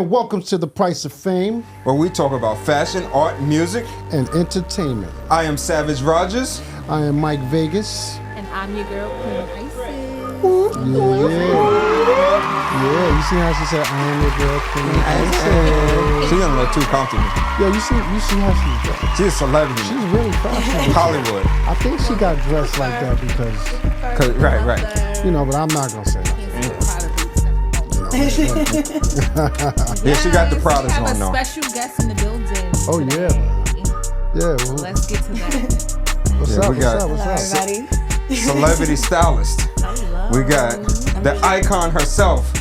and welcome to The Price of Fame, where we talk about fashion, art, music, and entertainment. I am Savage Rogers. I am Mike Vegas. And I'm your girl, Queen Isis. Yeah, you see how she said, I am your girl, Queen Isis. She's getting a little too comfortable. Yeah, you see how she's dressed. She's a celebrity. She's really fashionable. Hollywood. I think she got dressed like that because, Right. you know, but I'm not going to say that. Yeah, she got the Pradas We have on a though. special guest in the building. Oh, today. Yeah, well, Let's get to that. what's Yeah, up, we got- what's Hello, up? everybody. Celebrity stylist. Hello. We got the icon herself.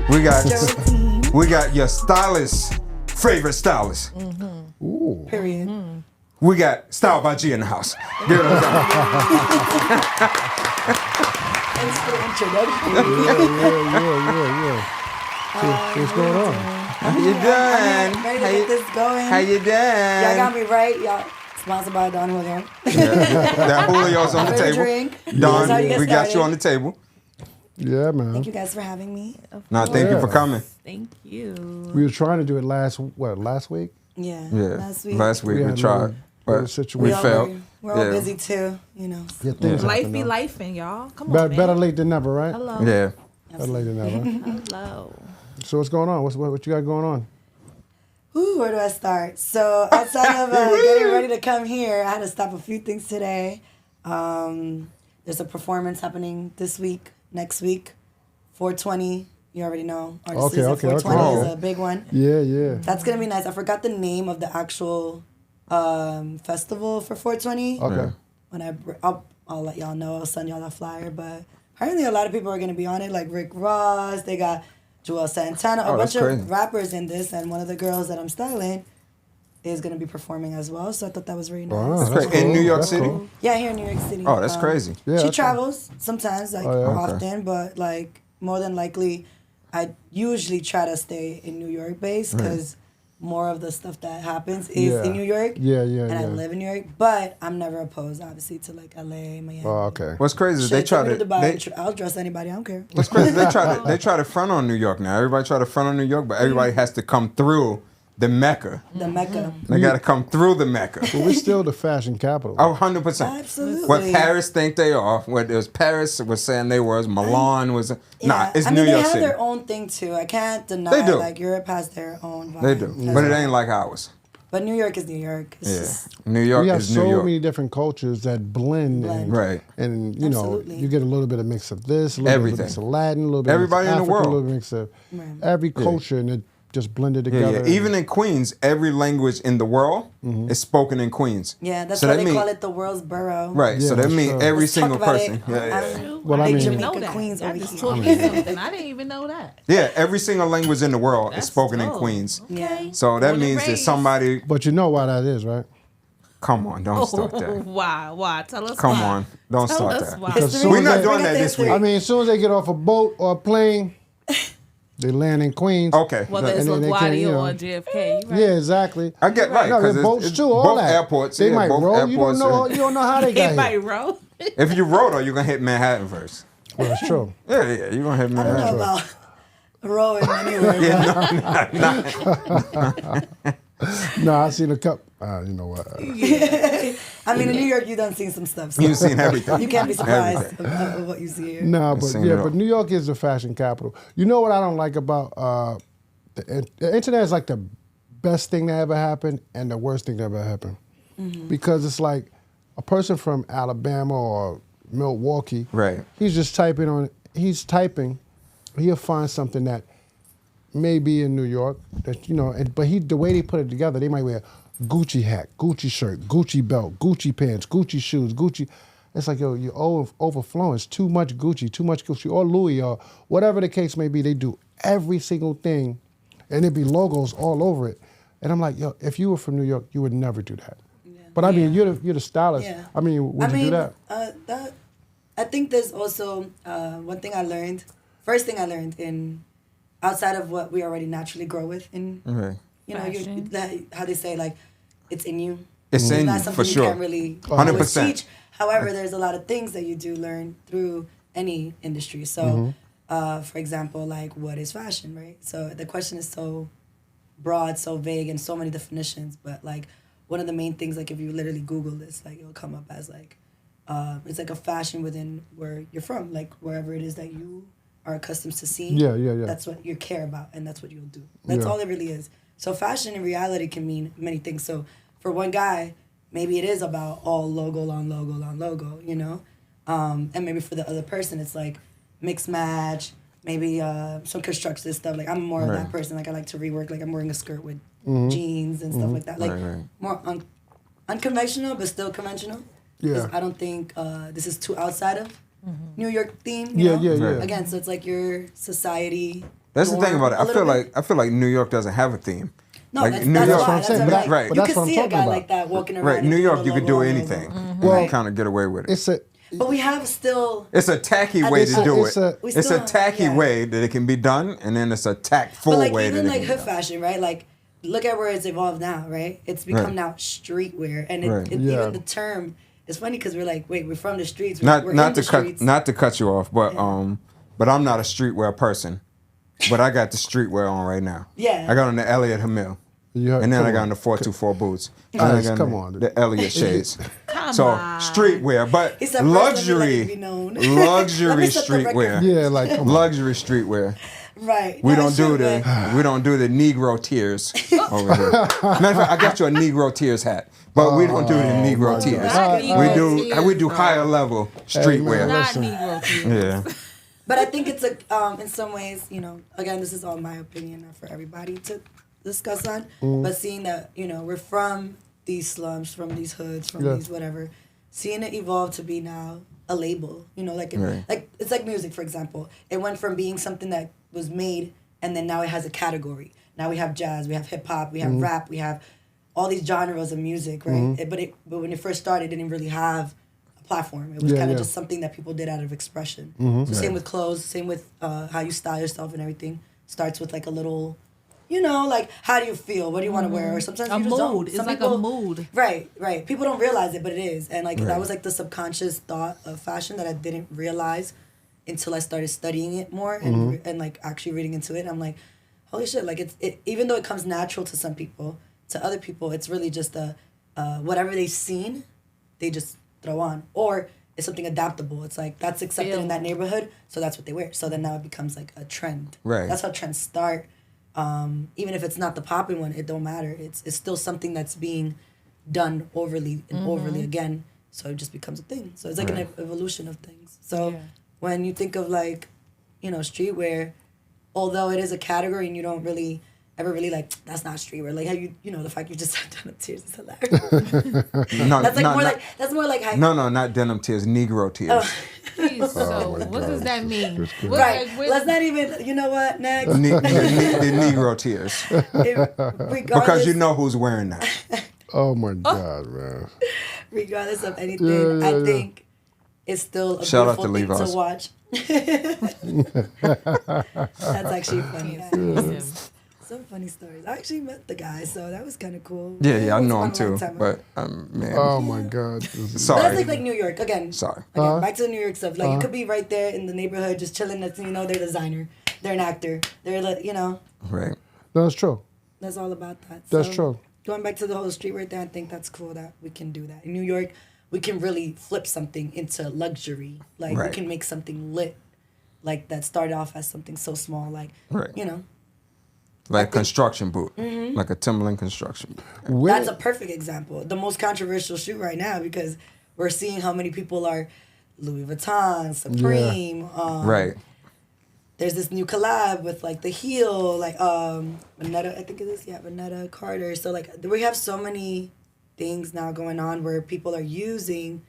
We got your stylist, favorite stylist. Ooh. Period. We got Style by G in the house. Give it up. That's the introduction. Yeah. So, what's going on? How you doing? Ready to get this going. How you doing? Y'all got me right. Y'all sponsored by Don Julio. That Julio's on the Favorite table. drink. Don, That's how you get we got started. you on the table. Yeah, man. Thank you guys for having me. No, thank you for coming. Thank you. We were trying to do it last week? Yeah. Yeah. Last week. We we had a tried, little but situation. we all failed. We're all Yeah. busy too, you know. Yeah, things Life happen, be though. lifing, y'all. Come on, man. Better late than never, right? Hello. Yeah. Better late than never. Hello. So what's going on? What you got going on? Ooh, where do I start? So outside of getting ready to come here, I had to stop a few things today. There's a performance happening this week, next week, 420. You already know. Artist Okay, Season okay, 420 okay. is a big one. Yeah. That's gonna be nice. I forgot the name of the actual festival for 420. Okay. When I'll let y'all know. I'll send y'all that flyer. But apparently a lot of people are gonna be on it, like Rick Ross. They got Joel Santana, a Oh, bunch that's crazy. of rappers in this, and one of the girls that I'm styling is gonna be performing as well. So I thought that was really nice. Wow, That's that's crazy. In cool. New York That's City? cool. Yeah, here in New York City. Oh, that's crazy. Yeah, She that's travels sometimes, like Oh, yeah. often, but like more than likely, I usually try to stay in New York based because more of the stuff that happens is Yeah. in New York. Yeah. And I live in New York, but I'm never opposed, obviously, to like LA, Miami. Oh, okay. What's crazy is Shit, they try take me to. Dubai. I'll dress anybody. I don't care. What's crazy? They try to front on New York now. Everybody try to front on New York, but everybody has to come through the Mecca. The Mecca. They got to come through the Mecca. But we're still the fashion capital. Oh, 100%. Absolutely. What Paris think they are, what it was Paris was saying they was, Milan was. Nah, it's I New mean, York they have City. their own thing too. I can't deny. They do. Like Europe has their own vibe. They do, but it ain't like ours. But New York is New York. It's just, New York we have is New so York. many different cultures that blend. And, Right. And, you know, Absolutely. you get a little bit of mix of this, a little bit of mix of Latin, a little bit Everybody of in mix the of Africa, world. a little mix of Right. every culture, and it just blended Yeah, together. yeah. Even in Queens, every language in the world is spoken in Queens. yeah, that's So why that they mean- call it the world's borough. Right. Yeah, so that that's means true. every Let's talk single about person. it. Yeah. Well, I Big mean- Jamaica Know that. Queens Y'all over just here. told me something. I didn't even know that. Yeah, every single language in the world is That's spoken in dope. Queens. Okay. So that Born and means that raised. somebody. But you know why that is, right? Come on, don't start that. Why? Tell us Come why. on, don't Tell start us that. why. Because History. We're not Bring doing us that the this week. history. I mean, as soon as they get off a boat or a plane, they land in Queens. Okay. Whether it's And then they can't, LaGuardia you know. or JFK. You right? Yeah, exactly. I get right. No, 'cause they're boats it's too. All both that. airports. They yeah, might both roll. You don't airports know. are- You don't know how they got Anybody here. wrote? If you roll, though, you're gonna hit Manhattan first. Well, that's true. Yeah, you're gonna hit I don't know Manhattan. about rowing anywhere. No, I seen a cup. You know what? I mean, in New York, you done seen some stuff. So You've seen everything. you can't be surprised Everything. of what you see here. No, but seen yeah, it all. but New York is the fashion capital. You know what I don't like about the internet is like the best thing that ever happened and the worst thing that ever happened, because it's like a person from Alabama or Milwaukee, Right. He's just typing. He'll find something that may be in New York that but the way they put it together, they might wear Gucci hat, Gucci shirt, Gucci belt, Gucci pants, Gucci shoes, Gucci. It's like, you're overflowing. It's too much Gucci, or Louis, or whatever the case may be. They do every single thing, and it'd be logos all over it. And I'm like, if you were from New York, you would never do that. Yeah. But I mean, you're the stylist. Yeah. I mean, would you do that? I think there's also one thing I learned. First thing I learned outside of what we already naturally grow with in, Right. Fashion. how they say, like, it's in you. It's in not you, something for you sure. can't really 100%. always teach. However, there's a lot of things that you do learn through any industry. So for example, like what is fashion, right? So the question is so broad, so vague, and so many definitions. But like one of the main things, like if you literally Google this, like it'll come up as like it's like a fashion within where you're from, like wherever it is that you are accustomed to seeing. Yeah. That's what you care about, and that's what you'll do. That's Yeah. all it really is. So fashion in reality can mean many things. So for one guy, maybe it is about all logo on logo on logo, you know? And maybe for the other person, it's like mixed match, maybe some constructive stuff. Like I'm more of that person. Like I like to rework. Like I'm wearing a skirt with jeans and stuff like that. Like more unconventional, but still conventional. Yeah. I don't think this is too outside of New York theme. You know? Yeah. Again, so it's like your society. That's the thing norm about it. a little bit. I feel like New York doesn't have a theme. No, like that's, New that's York, why. what I'm That's saying, why, but like, right. but you that's can what I'm see a talking guy about. like that walking around. Right, and New doing York, the you could logo do on anything logo. and kind of get away with it. It's a But we have still. It's a tacky I way think to do it's it. a- We It's still a have- tacky yeah. way that it can be done, and then it's a tactful But like way even that like it can hood be done. fashion, right? Like look at where it's evolved now, right? It's become Right. now streetwear, and Right. Yeah. even the term. It's funny because we're like, wait, we're from the streets. We're in Not the to cut streets. not to cut you off, but Yeah. but I'm not a streetwear person. But I got the streetwear on right now. Yeah. I got on the Elliott Hamil. Yeah, And then come I got on. on the 424 boots. And Guys, I got come on on. the Elliott shades. Come so on. streetwear, but He said, "First, let me let it luxury, be known." luxury Let me set the streetwear. record. Yeah, like come on. Luxury streetwear. Right. We No, don't it's do true, the but- we don't do the Negro tears over here. Matter of fact, I got you a Negro tears hat, but we don't do the Negro my tears. God. We do higher level streetwear. man, Not listen. Negro tears. Yeah, But I think it's in some ways, you know, again, this is all my opinion, not for everybody to discuss on. But seeing that, you know, we're from these slums, from these hoods, from Yeah. these whatever, seeing it evolve to be now a label, you know, like Right. like it's like music, for example. It went from being something that was made, and then now it has a category. Now we have jazz, we have hip hop, we have rap, we have all these genres of music, right? But when it first started, it didn't really have a platform. It was Yeah, kind of yeah. just something that people did out of expression. So same with clothes, same with how you style yourself and everything. Starts with like a little, you know, like how do you feel? What do you want to wear? Or sometimes A you just don't. mood. It's Some like people- a mood. Right. People don't realize it, but it is. And like that Right. was like the subconscious thought of fashion that I didn't realize until I started studying it more and like actually reading into it. And I'm like, holy shit! Like it even though it comes natural to some people, to other people, it's really just a whatever they've seen, they just throw on, or it's something adaptable. It's like that's accepted in that neighborhood, so that's what they wear. So then now it becomes like a trend. Right. That's how trends start. Even if it's not the popping one, it don't matter. It's still something that's being done overly and overly again. So it just becomes a thing. So it's like an evolution of things. So Yeah. when you think of like, you know, streetwear, although it is a category and you don't really ever really like that's not streetwear. Like how you know the fact you just said denim tears is hilarious. no, That's like no, more not- like that's more like how no, not denim tears, Negro tears. Jeez, so my what does God. that mean? Just kidding. What- right. like, what- Let's not even. You know what? Next. The Negro tears, Regardless, because you know who's wearing that. Oh my God, man. regardless of anything, Yeah, I yeah. think it's still a Shout out beautiful to thing Levi's. to watch. That's actually funny. Yes. Some funny stories. I actually met the guy, so that was kind of cool. Yeah, I It was know a him long too, time but ago. man, Oh my God. This is- But sorry. that's like New York again. Sorry. Again, back to the New York stuff. Like you could be right there in the neighborhood, just chilling. That's you know they're a designer, they're an actor, they're like you know Right. That's true. that's all about that. That's So, true. Going back to the whole streetwear thing, I think that's cool that we can do that in New York. We can really flip something into luxury. Like Right. we can make something lit, like that started off as something so small. Like Right. you know, Like construction boot, like a Timberland construction boot. Where- that's a perfect example. The most controversial shoe right now because we're seeing how many people are Louis Vuitton, Supreme. Right. There's this new collab with like the heel, like Vanetta, I think it is, yeah, Vanetta Carter. So like we have so many things now going on where people are using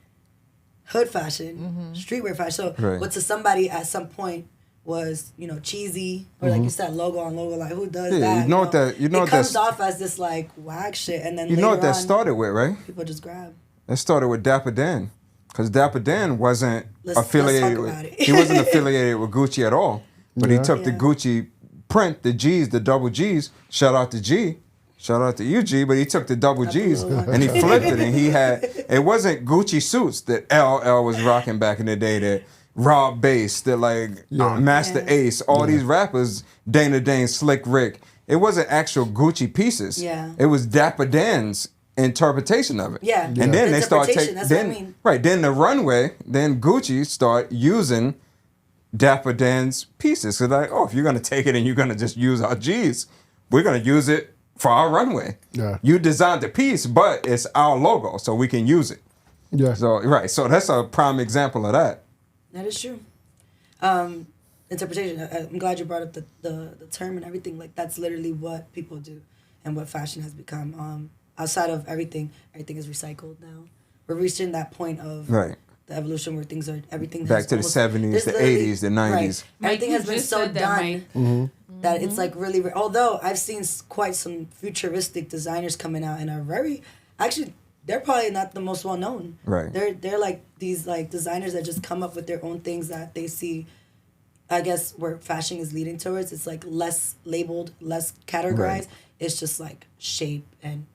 hood fashion, streetwear fashion. So Right. what to somebody at some point was, you know, cheesy or like you said, logo on logo, like who does Yeah, that? you know what that- you know it what comes that's- off as this like whack shit, and then You know what later that on, started with, right? people just grab. That started with Dapper Dan, because Dapper Dan wasn't Let's affiliated talk with. about it. He wasn't affiliated with Gucci at all. But he Yeah. took the Yeah. Gucci print, the G's, the double G's. Shout out to G. Shout out to you, G. But he took the double G's little one. and he flipped it, and he had. It wasn't Gucci suits that LL was rocking back in the day. That Rob Bass, they're like Master Yeah. Ace, all these rappers, Dana Dane, Slick Rick. It wasn't actual Gucci pieces. Yeah. It was Dapper Dan's interpretation of it. Yeah. And then they start Interpretation, taking that's what I mean. right. Then the runway, then Gucci start using Dapper Dan's pieces. So like, oh, if you're gonna take it and you're gonna just use our G's, we're gonna use it for our runway. Yeah. You designed the piece, but it's our logo, so we can use it. Yeah. So right. So that's a prime example of that. That is true. Interpretation. I'm glad you brought up the term and everything. Like that's literally what people do, and what fashion has become. Outside of everything is recycled now. We're reaching that point of Right. the evolution where everything Back has to the almost- 70s, there's the literally- 80s, the 90s. Right. Everything Mike, has you been just so said that, done Mike. that it's like really. Although I've seen quite some futuristic designers coming out and are very actually. They're probably not the most well known. Right. They're like these like designers that just come up with their own things that they see. I guess where fashion is leading towards, it's like less labeled, less categorized. Right. It's just like shape and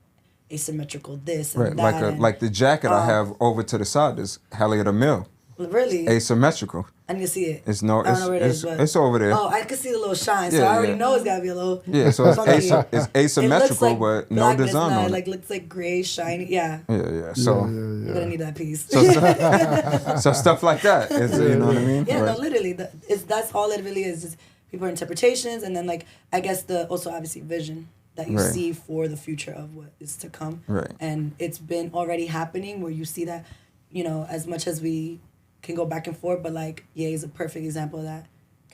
asymmetrical this and Right. that. Like the jacket I have over to the side is Hallier Mill. Really, Asymmetrical. I need to see it. It's no. I don't know where it is, but it's over there. Oh, I can see the little shine, so Yeah, I already yeah. know it's gotta be a little. Yeah, so it's, funky. it's asymmetrical, but no black, but it's design not, on like it. looks like gray, shiny. Yeah, Yeah. So, I'm gonna need that piece. so stuff like that. Is, you know what I mean? Yeah, Right. no, literally, that's all it really is. Just people interpretations, and then like I guess the also obviously vision that you Right. see for the future of what is to come. Right. And it's been already happening where you see that, as much as we can go back and forth, but like Ye is a perfect example of that.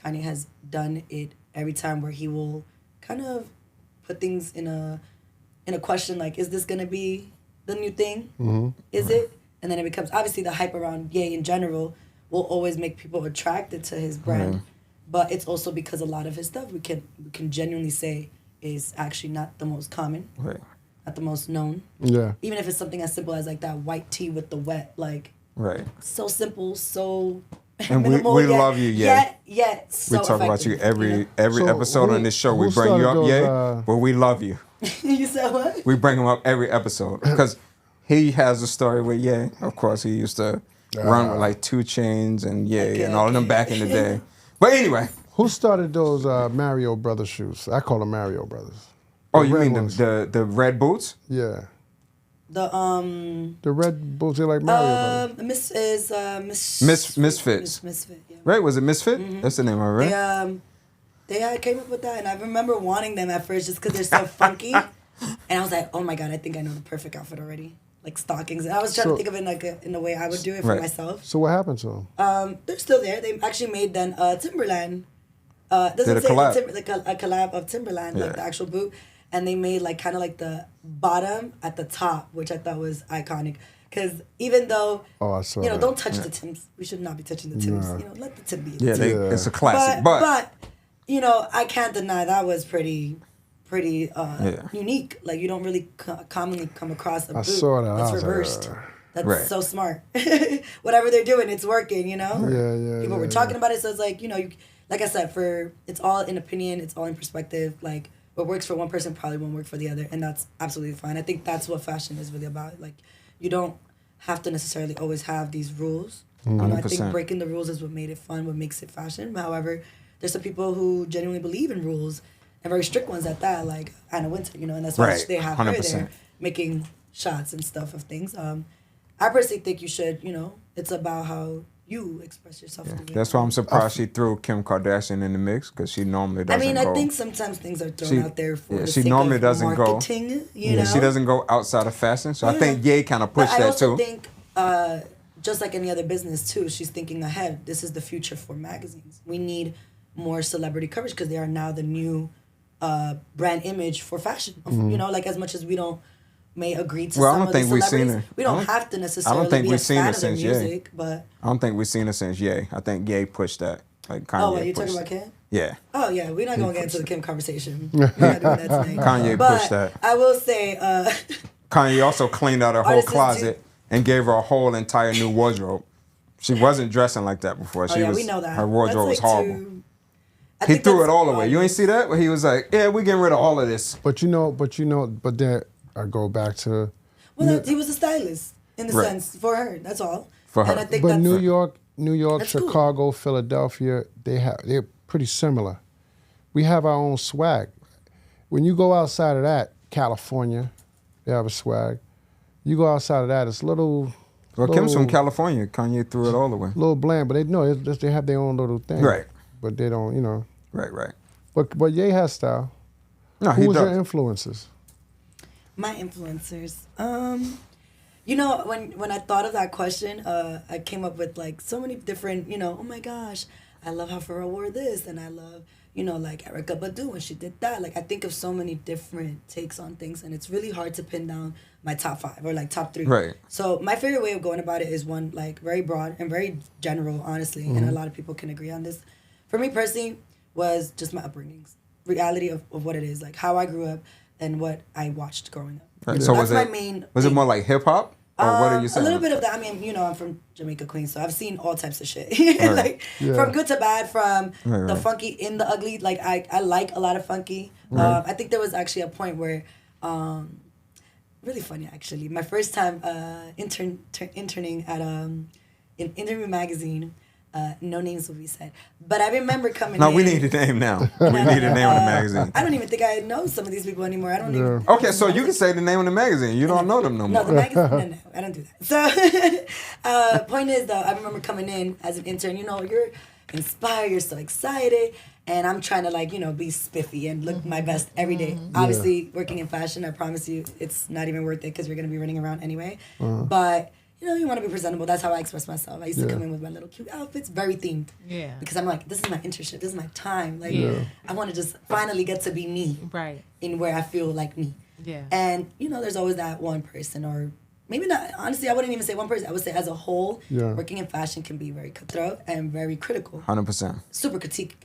Kanye has done it every time where he will kind of put things in a question like, is this gonna be the new thing? Mm-hmm. Is it? And then it becomes obviously the hype around Ye in general will always make people attracted to his brand. Right. But it's also because a lot of his stuff we can genuinely say is actually not the most common, Right. not the most known. Yeah. Even if it's something as simple as like that white tee with the wet, like Right. so simple, so And we minimal, yet, love you, Ye. Yet so We talk about you effective, every So episode who- on this show. We who bring you up, started those, but we love you. You said what? We bring him up every episode because he has a story with Ye. Of course, he used to run with like 2 Chainz and Ye Okay, and all of them okay. back in the day. But anyway, Who started those Mario Brothers shoes? I call them Mario Brothers. oh, The you red mean ones. the red boots? Yeah. The The red boots, they're like Mario Brothers. Miss is Misfits. Misfit, yeah. Right? Was it Misfit? That's the name of it, right? They came up with that, and I remember wanting them at first just because they're so funky, and I was like, oh my god, I think I know the perfect outfit already, like stockings. And I was trying to So- think of it like in a way I would do it for Right. myself. So what happened to them? They're still there. They actually made then Timberland. Did Doesn't a say collab. like a collab of Timberland, Yeah. like the actual boot, and they made like kind of like the bottom at the top, which I thought was iconic. Because even though Oh, I saw that. don't touch the Timbs, we should not be touching the Timbs. Nah. Let the Tim be. A Yeah, Tim. it's a classic. But, I can't deny that was pretty unique. Like you don't really commonly come across a boot saw that. I that's was like, reversed. That's Right. so smart. Whatever they're doing, it's working. Yeah, People were yeah, talking about it, so it's like like I said, it's all in opinion, it's all in perspective. Like what works for one person probably won't work for the other, and that's absolutely fine. I think that's what fashion is really about. Like you don't have to necessarily always have these rules. I think 100%. breaking the rules is what made it fun, what makes it fashion. However, there's some people who genuinely believe in rules and very strict ones at that, like Anna Wintour, and that's why Right, they have her 100%. there making shots and stuff of things. I personally think you should, it's about how you express yourself. the way That's you why I'm surprised she threw Kim Kardashian in the mix because she normally doesn't go. I think sometimes things are thrown She- out there for yeah, the she sake normally of doesn't go- marketing, you Yeah, know? she doesn't go outside of fashion. So I think Ye kind of pushed But I that also too. think, just like any other business too, she's thinking ahead. This is the future for magazines. We need more celebrity coverage because they are now the new brand image for fashion. Like as much as we may agree to Well, I some don't of think the we've seen celebrities, her. we I don't don't- have to necessarily think be we've a seen fan her of their since Ye. music, but I don't think we've seen her since Ye. I think Ye pushed that. Like Kanye oh, what, you pushed talking about it. Kim? Yeah. Oh yeah, we're not gonna get into the Kim conversation. We're not doing that tonight. Kanye but pushed that. I will say, Kanye also cleaned out her whole Artists do- closet and gave her a whole entire new wardrobe. She wasn't dressing like that before. oh She yeah, was, we know that. Her wardrobe That's was like horrible. I He think threw that's it all away. You ain't obvious. see that? Where he was like, yeah, we getting rid of all of this. But then I go back to. Well, he was a stylist in the Right. sense for her. That's all. For her. And I think But that's New York New York, That's cool. Chicago, Philadelphia, they're pretty similar. We have our own swag. When you go outside of that, California, they have a swag. You go outside of that, it's Well, Kim's from California. Kanye threw it all away. little bland, but they have their own little thing. Right. But they don't, you know. Right. But Ye has style. No, Who he was does. your influences? My influencers. You know, when I thought of that question, I came up with like so many different, you know, oh my gosh, I love how Pharrell wore this, and I love, you know, like Erykah Badu when she did that. Like I think of so many different takes on things, and it's really hard to pin down my top 5 or like top 3. Right. So my favorite way of going about it is one like very broad and very general, honestly, and a lot of people can agree on this. For me personally, was just my upbringings, reality of what it is, like how I grew up and what I watched growing up. Right. So That's was my it main was it thing. more like hip hop or what are you saying? A little bit of that. I mean, you know, I'm from Jamaica, Queens, so I've seen all types of shit. Right. Like Yeah. from good to bad, from Right, the right. funky in the ugly. Like I like a lot of funky. I think there was actually a point where, really funny actually. My first time interning at in Interview Magazine. No names will be said, but I remember coming. No, in, we need a name now. We need a name of the magazine. I don't even think I know some of these people anymore. I don't Yeah. even. Okay, so you can say the name of the magazine. You don't know them no No, more. the magazine. No, I don't do that. So, point is though, I remember coming in as an intern. You know, you're inspired. You're so excited, and I'm trying to like, you know, be spiffy and look my best every day. Obviously, working in fashion, I promise you, it's not even worth it because you're gonna be running around anyway. But you know, you want to be presentable. That's how I express myself. I used to come in with my little cute outfits, very themed. Yeah. Because I'm like, this is my internship. This is my time. Like, Yeah. I want to just finally get to be me Right. in where I feel like me. Yeah. And, you know, there's always that one person, or maybe not. Honestly, I wouldn't even say one person. I would say as a whole, Yeah. working in fashion can be very cutthroat and very critical. 100%. Super critique.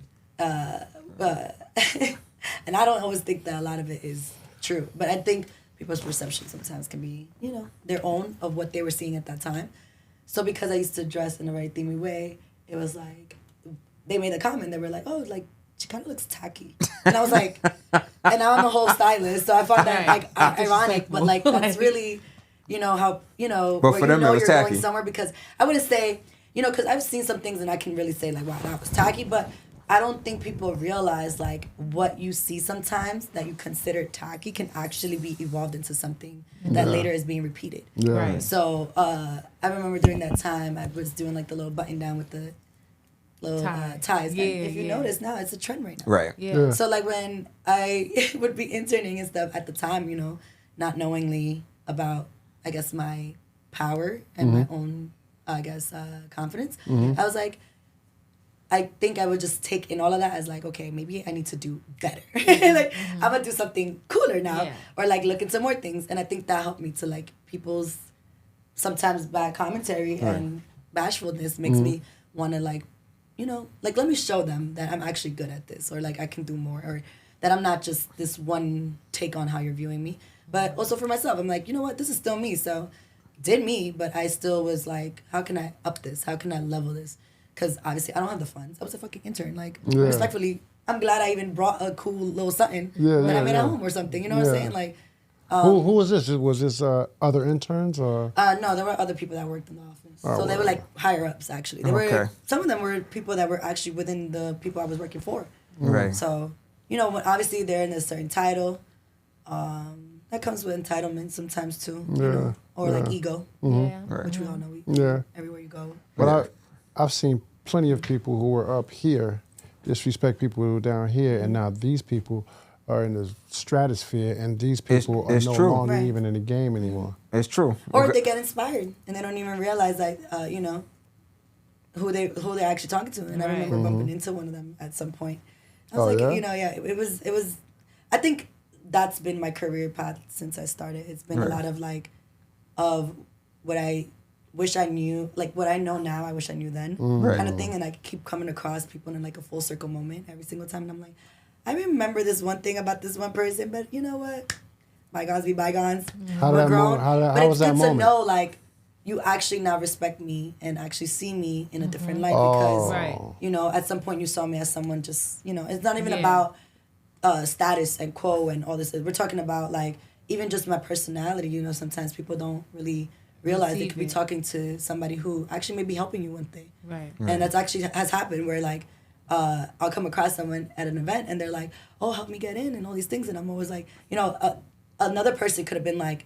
And I don't always think that a lot of it is true. But I think people's perception sometimes can be, you know, their own of what they were seeing at that time. So because I used to dress in a very themey way, it was like, they made a comment. They were like, oh, like, she kind of looks tacky. And I was like, and now I'm a whole stylist, so I found that like ironic, but like that's really, you know, how, you know, But where for you them, it know was you're tacky. going somewhere, because I wouldn't say, you know, because I've seen some things and I can really say like, wow, that was tacky, but I don't think people realize like what you see sometimes that you consider tacky can actually be evolved into something that later is being repeated. Yeah. Right. So I remember during that time I was doing like the little button down with the little ties. Yeah, and if you yeah. notice now, it's a trend right now. Right. Yeah. Yeah. So like when I would be interning and stuff at the time, you know, not knowingly about, I guess, my power and my own, I guess, confidence, I was like, I think I would just take in all of that as like, okay, maybe I need to do better. Like I'm gonna do something cooler now, Yeah. or like look into more things. And I think that helped me to like people's sometimes bad commentary and bashfulness makes me want to like, you know, like let me show them that I'm actually good at this, or like I can do more, or that I'm not just this one take on how you're viewing me. But also for myself, I'm like, you know what, this is still me. So did me, but I still was like, how can I up this? How can I level this? Because obviously I don't have the funds. I was a fucking intern. Like, Yeah. respectfully, I'm glad I even brought a cool little something Yeah, that yeah, I made yeah. at home or something. You know what I'm Yeah. saying? Like, Who was this? Was this other interns or? no, there were other people that worked in the office. Oh, So they were wow. like higher ups, actually. They Okay. were, some of them were people that were actually within the people I was working for. Right. So, you know, when obviously they're in a certain title, that comes with entitlement sometimes too. You Yeah, know? Or like yeah. ego, Yeah. Right. which we all know. Yeah. Everywhere you go. But I've seen plenty of people who were up here disrespect people who were down here, and now these people are in the stratosphere, and these people it's are no true. longer Right. even in the game anymore. It's true. Or Okay. they get inspired and they don't even realize that, you know, who they're actually talking to. And I Right. remember bumping into one of them at some point. I was Oh, like, yeah? you know, yeah, it was. I think that's been my career path since I started. It's been Right. a lot of like, of what I wish I knew, like what I know now, I wish I knew then, Right. kind of thing. And I keep coming across people in like a full circle moment every single time. And I'm like, I remember this one thing about this one person, but you know what? Bygones be bygones. How did We're that grown. moment- how but was it's that good moment? to know, like, you actually now respect me and actually see me in a different light Oh. because, Right. you know, at some point you saw me as someone just, you know, it's not even Yeah. about status and quo and all this. We're talking about, like, even just my personality. You know, sometimes people don't really realize they could be Receiving. talking to somebody who actually may be helping you one day. Right. And that's actually has happened where like I'll come across someone at an event and they're like, oh, help me get in and all these things. And I'm always like, another person could have been like,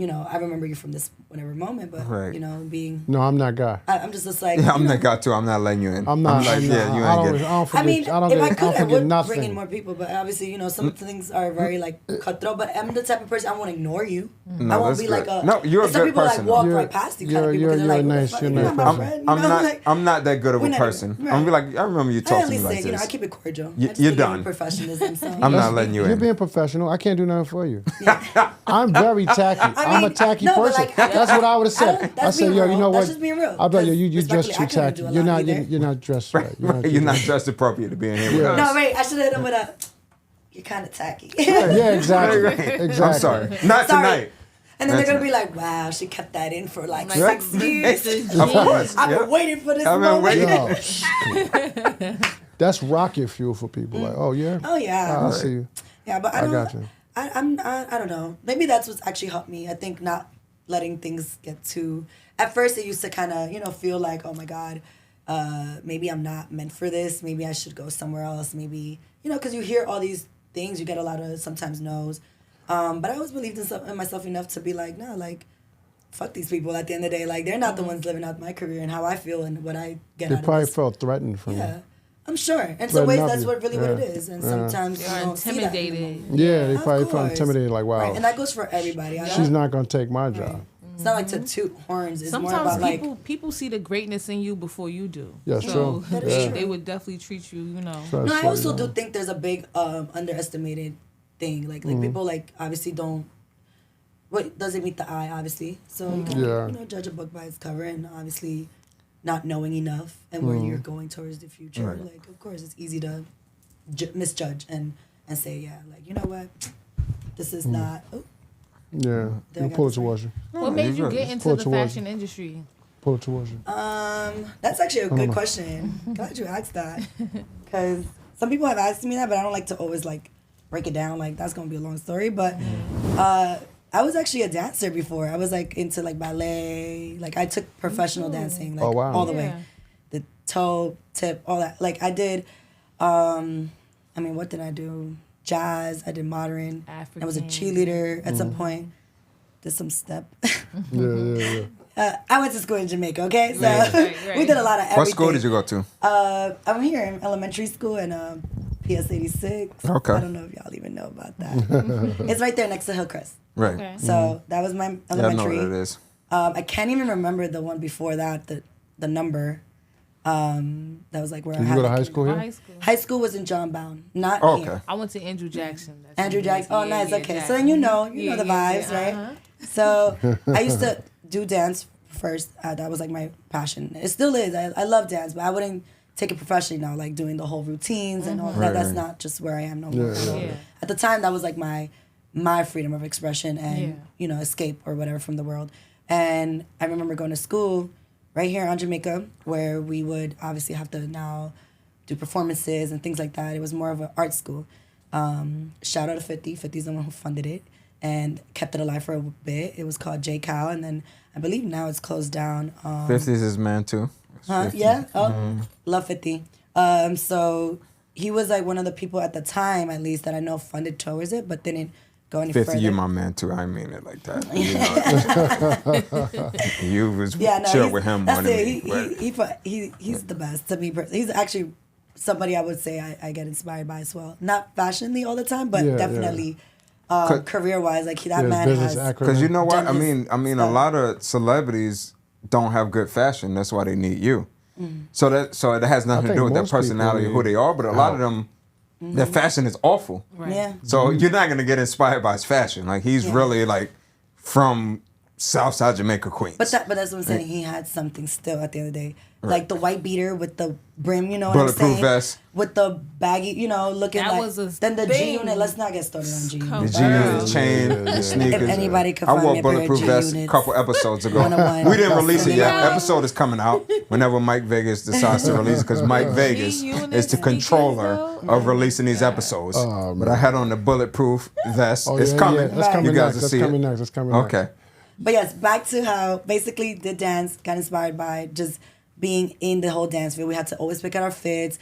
I remember you from this whatever moment, but, Right. being, No, I'm that guy. I'm just like, Yeah, I'm that guy too. I'm not letting you in. I'm not. like, I'm yeah, not. you I ain't don't, getting. I don't forget. I mean, I don't if get, I could, I forget would nothing. bring in more people, but obviously, some things are very like cutthroat. But I'm the type of person I won't ignore you. No, I won't that's be good. like a. No, you're a some good people person, like walk though. right past you, kind of people. You're Because they're like, nice, what the you're fuck? nice You're not my person. friend. I'm not. Like, I'm not that good of we're a not person. even- I'm gonna be right. like, I remember you I talked at to me least like say, this. I keep it cordial. You- I just you're believe in done. professionalism. So, I'm not letting you You're in. being professional. I can't do nothing for you. I'm very tacky. I'm a mean, tacky no, but, person. like, That's what I would have I said. don't- that's I said, being yo, real. you know That's what? just being real. I'll be like, yo, you Respectfully, dressed I too couldn't tacky. do a You're lot not. either. You're not dressed right. You're not dressed appropriate to be in here with Yeah. us. No, wait. I should have hit him with a. You're kind of tacky. Yeah, exactly. Right. Exactly. I'm sorry. Not Sorry. tonight. And then they're That's gonna be like, "Wow, she kept that in for like Like, 6 years. Of course. I've Yeah. been waiting for this I've been moment." waiting. Yo, that's rocket fuel for people. Like, oh yeah. Oh yeah. I see you. Yeah, but I I don't. got you. I don't know. Maybe that's what's actually helped me. I think not letting things get too. At first, it used to kind of feel like, oh my god, maybe I'm not meant for this. Maybe I should go somewhere else. Maybe because you hear all these things, you get a lot of sometimes no's. But I always believed in myself enough to be like, no, like, fuck these people. At the end of the day, like they're not the ones living out my career and how I feel and what I get They out of probably this. felt threatened from Yeah, you. I'm sure. In Threatened some ways, up that's you. what really what it Yeah. is. And Yeah. sometimes you You're don't see that in the intimidated. moment. Yeah, they Of probably felt course. intimidated. Like, wow, Right, and that goes for everybody. she's not gonna take my job. It's not like to toot horns. It's more Sometimes about like. people see the greatness in you before you do. Yeah, it's so true. That is they, true. they would definitely treat you, That's No, I funny, also do though. think there's a big underestimated thing. Like Mm-hmm. people like obviously don't. What doesn't meet the eye, obviously. So you can Yeah. judge a book by its cover, and obviously, not knowing enough and where you're going towards the future. Right. Like of course, it's easy to misjudge and say like you know what, this is not. Oh, Yeah, Then I you got pull it this towards you. What made you you're get good. into Pull it the towards fashion industry? Pull it towards you. that's actually a good question. Glad you asked that, because some people have asked me that, but I don't like to always like break it down. Like that's gonna be a long story, but I was actually a dancer before. I was like into like ballet. Like I took professional dancing, like Oh, wow. all the way, Yeah. the toe tip, all that. Like I did. I mean, what did I do? Jazz. I did modern. I was a African. cheerleader at some point. Did some step. Yeah. I went to school in Jamaica. Okay, so Right. we did a lot of everything. What school did you go to? I'm here in elementary school in PS 86. Okay. I don't know if y'all even know about that. It's right there next to Hillcrest. Right. Okay. So that was my Yeah, I know elementary. what it is. I can't even remember the one before that, the number. That was like where Did I you had go to like, high school High here? school. High school was in John Bound, not Oh, here. okay. I went to Andrew Jackson. That's Andrew in Jackson. Oh, yeah, nice. yeah, Okay, so Jackson. then you know the Yeah, vibes, yeah, right? uh-huh. So I used to do dance first. That was like my passion. It still is. I love dance, but I wouldn't take it professionally now, like doing the whole routines and all that. Right, That's right. not just where I am no more. Yeah, So yeah. at the time, that was like my freedom of expression and Yeah. escape or whatever from the world. And I remember going to school right here on Jamaica, where we would obviously have to now do performances and things like that. It was more of an art school. Shout out to 50. 50's the one who funded it and kept it alive for a bit. It was called J Cal, and then I believe now it's closed down. 50's his man too. Huh? 50. Yeah. Oh, love 50. So he was like one of the people at the time, at least, that I know funded towards it, but didn't go any 50, further. you my man too. I mean it like that. You was chill he's- with him that's more than it. me. but- He's the best to me. He's actually somebody I would say I get inspired by as well. Not fashionly all the time, but Yeah, definitely Cause- career wise. Like that Yeah, man business has. acumen. Cause you know what? done I his mean, a stuff. lot of celebrities don't have good fashion. That's why they need you. So it has nothing to think do with their most people personality or who need they are. But a lot of them, their fashion is awful. Right. Yeah. So you're not gonna get inspired by his fashion. Like he's really like from Southside Jamaica, Queens. But that's what I'm saying. He had something still at the end of the day. Like the white beater with the brim, you know what I'm Bulletproof saying? vest. With the baggy, looking That like. was a then the G thing. unit. Let's not get started on G unit. Come the G unit, the chain, Yeah. the sneakers. If anybody could I find wore me a pair of bulletproof G vest a units, couple episodes ago. 101, We didn't that's release it yet. Yeah. Episode is coming out whenever Mike Vegas decides to release it because Mike Vegas unit is the sneakers, controller though? of releasing these episodes. Oh, but I had on the bulletproof vest. Oh, it's yeah, coming. yeah. That's Right. coming You guys next. will That's see coming it. next. That's coming next. Okay. But yes, back to how basically the dance got inspired by just being in the whole dance field. We had to always pick out our fits.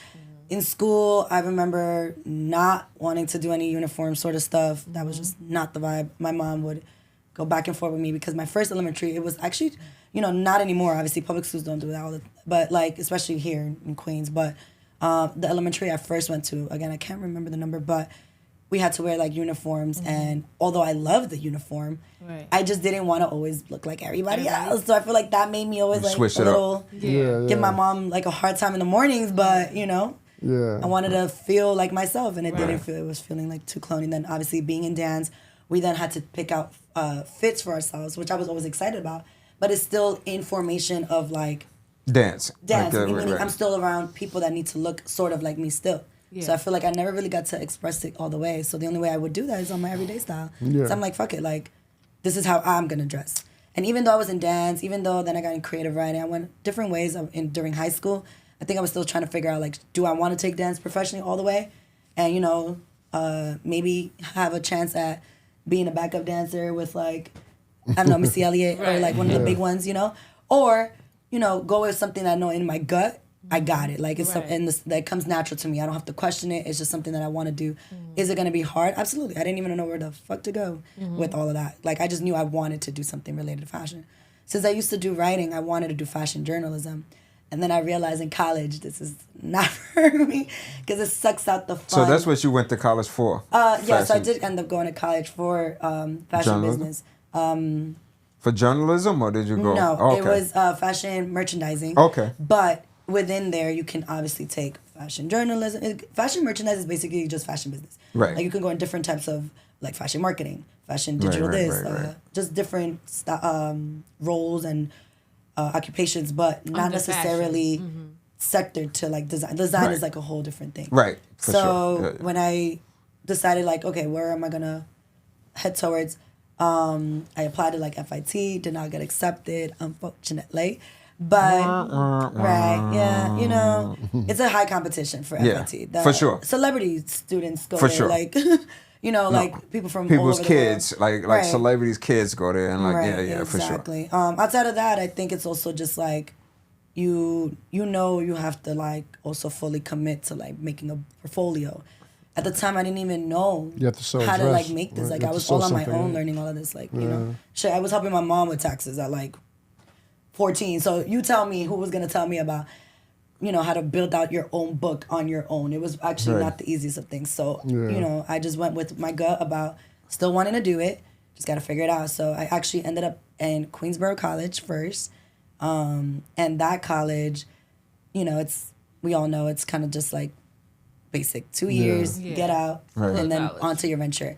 In school, I remember not wanting to do any uniform sort of stuff. That was just not the vibe. My mom would go back and forth with me because my first elementary, it was actually, not anymore. Obviously, public schools don't do that but like, especially here in Queens. But the elementary I first went to, again, I can't remember the number, but we had to wear like uniforms. And although I loved the uniform, I just didn't want to always look like everybody else. So I feel like that made me always like switch a it little, Yeah. give my mom like a hard time in the mornings, but Yeah. I wanted to feel like myself, and it didn't feel. It was feeling like too clone. And then obviously being in dance, we then had to pick out fits for ourselves, which I was always excited about. But it's still in formation of like Dance. dance. Like, Meaning I'm still around people that need to look sort of like me still. Yeah. So I feel like I never really got to express it all the way. So the only way I would do that is on my everyday style. Yeah. So I'm like, fuck it, like this is how I'm gonna dress. And even though I was in dance, even though then I got in creative writing, I went different ways during high school. I think I was still trying to figure out, like, do I want to take dance professionally all the way? And, maybe have a chance at being a backup dancer with, like, I don't know, Missy Elliott or, like, one of the big ones, Or, go with something that I know in my gut, I got it. Like, it's that comes natural to me. I don't have to question it. It's just something that I want to do. Is it going to be hard? Absolutely. I didn't even know where the fuck to go with all of that. Like, I just knew I wanted to do something related to fashion. Since I used to do writing, I wanted to do fashion journalism. And then I realized in college, this is not for me because it sucks out the fun. So that's what you went to college for? Yeah, so I did end up going to college for fashion business. For journalism, or did you go? No, Okay. it was fashion merchandising. Okay. But within there, you can obviously take fashion journalism. Fashion merchandise is basically just fashion business. Right. Like you can go in different types of like fashion marketing, fashion digital right. just different roles and occupations, but not Under necessarily sectored to like design. Design is like a whole different thing. Right. For So sure. Yeah. when I decided like, okay, where am I gonna head towards? I applied to like FIT, did not get accepted, unfortunately. But right, yeah, it's a high competition for Yeah, FIT. for sure. Celebrity students go For there, sure. like like people from all People's over the world. kids, like Right. celebrities' kids go there and like Right, for sure. exactly. Outside of that, I think it's also just like you have to like also fully commit to like making a portfolio. At the time, I didn't even know You have to sew a how to dress, like make this. right? Like You I have to was sew all on my something, own yeah. learning all of this. Like shit, I was helping my mom with taxes at like 14. So you tell me who was gonna tell me about how to build out your own book on your own. It was actually Right. not the easiest of things. So Yeah. I just went with my gut about still wanting to do it. Just got to figure it out. So I actually ended up in Queensborough College first. And that college, we all know it's kind of just like basic 2 years, Yeah. get out, Right. and then College. on to your venture.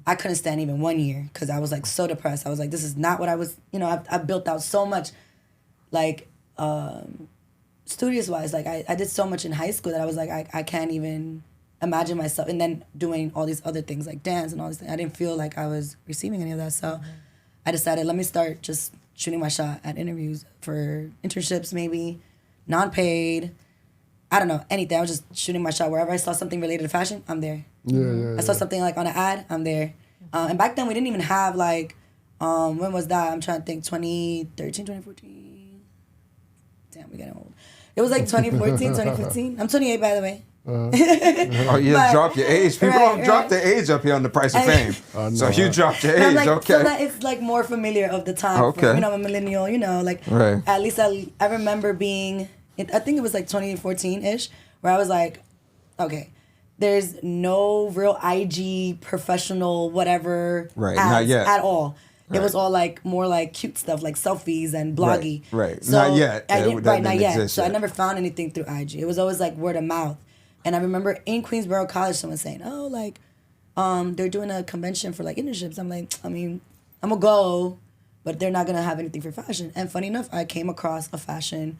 I couldn't stand even 1 year because I was like so depressed. I was like, this is not what I was, I built out so much, like, studios wise. Like I did so much in high school that I was like, I can't even imagine myself. And then doing all these other things like dance and all these things, I didn't feel like I was receiving any of that. So I decided, let me start just shooting my shot at interviews for internships, maybe non-paid. I don't know, anything. I was just shooting my shot. Wherever I saw something related to fashion, I'm there. Yeah. I saw something like on an ad, I'm there. And back then we didn't even have like, when was that? I'm trying to think, 2013, 2014. Damn, we're getting old. It was like 2014, 2015. I'm 28, by the way. Oh, you But- drop your age. People right, don't drop right. their age up here on the Price of Fame. Oh, So no. you dropped your And I'm age, like, okay? so that it's like more familiar of the time. Okay. I'm a millennial, like Right. at least I remember being, I think it was like 2014-ish, where I was like, okay, there's no real IG professional whatever Right, ads not yet. at all. It Right. was all like more like cute stuff like selfies and bloggy. Right. So Not yet. I That didn't, right, not didn't yet. exist So I yet. never found anything through IG. It was always like word of mouth. And I remember in Queensborough College, someone saying, "Oh, like, they're doing a convention for like internships." I'm like, I'm gonna go, but they're not gonna have anything for fashion. And funny enough, I came across a fashion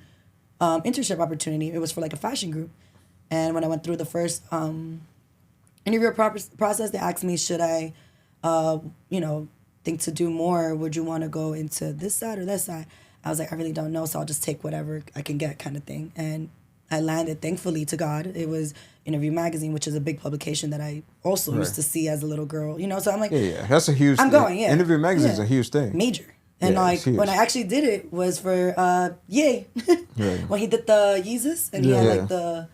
internship opportunity. It was for like a fashion group. And when I went through the first interview process, they asked me, should I, think to do more? Would you want to go into this side or that side? I was like, I really don't know, so I'll just take whatever I can get kind of thing. And I landed, thankfully to God. It was Interview Magazine, which is a big publication that I also used to see as a little girl, So I'm like, Yeah. That's a huge I'm going, yeah. Interview Magazine is Yeah. a huge thing. Major. And Yeah, like it's huge. when I actually did it was for Ye. Right. When he did the Yeezus and he had Yeah. like the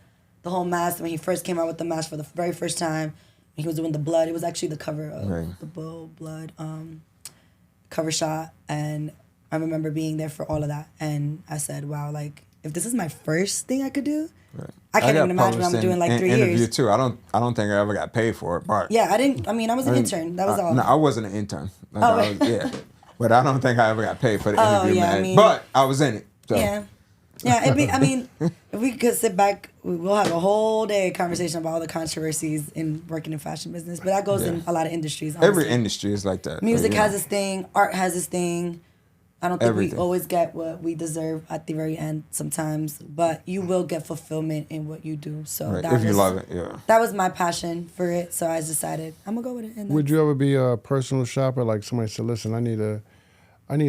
whole mask when he first came out with the mask for the very first time. He was doing the blood. It was actually the cover of Right. the Bull Blood cover shot, and I remember being there for all of that. And I said, "Wow, like if this is my first thing I could do, Right. I can't got even imagine what I'm published doing like in 3 interview years." too. I don't think I ever got paid for it, but Yeah, I didn't. I mean, I was an intern. That was all. No, I wasn't an intern. Like, Oh, I was, yeah, but I don't think I ever got paid for the Oh, interview, yeah, I man. mean- But I was in it. So. Yeah. Yeah, I mean, if we could sit back, we'll have a whole day conversation about all the controversies in working in fashion business. But that goes in a lot of industries. Every honestly. industry is like that. Music you know. has its thing, art has its thing. I don't think Everything. we always get what we deserve at the very end sometimes, but you will get fulfillment in what you do. So Right. that If you was, love it, yeah. that was my passion for it. So I decided I'm gonna go with it. And Would you ever be a personal shopper? Like somebody said, listen, I need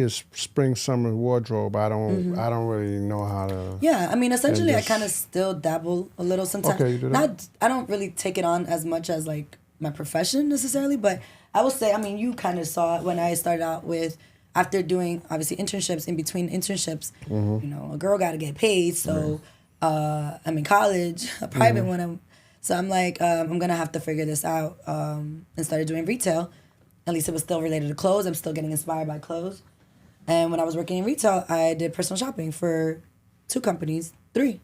a spring summer wardrobe. I don't really know how to. Yeah, I mean, essentially, just- I kind of still dabble a little sometimes. Okay, you do that? I don't really take it on as much as like my profession necessarily, but I will say, I mean, you kind of saw it when I started out with, after doing obviously internships. In between internships, you know, a girl got to get paid, so I'm in college, a private one. So I'm like, I'm gonna have to figure this out, and started doing retail. At least it was still related to clothes. I'm still getting inspired by clothes. And when I was working in retail, I did personal shopping for 2 companies, 3.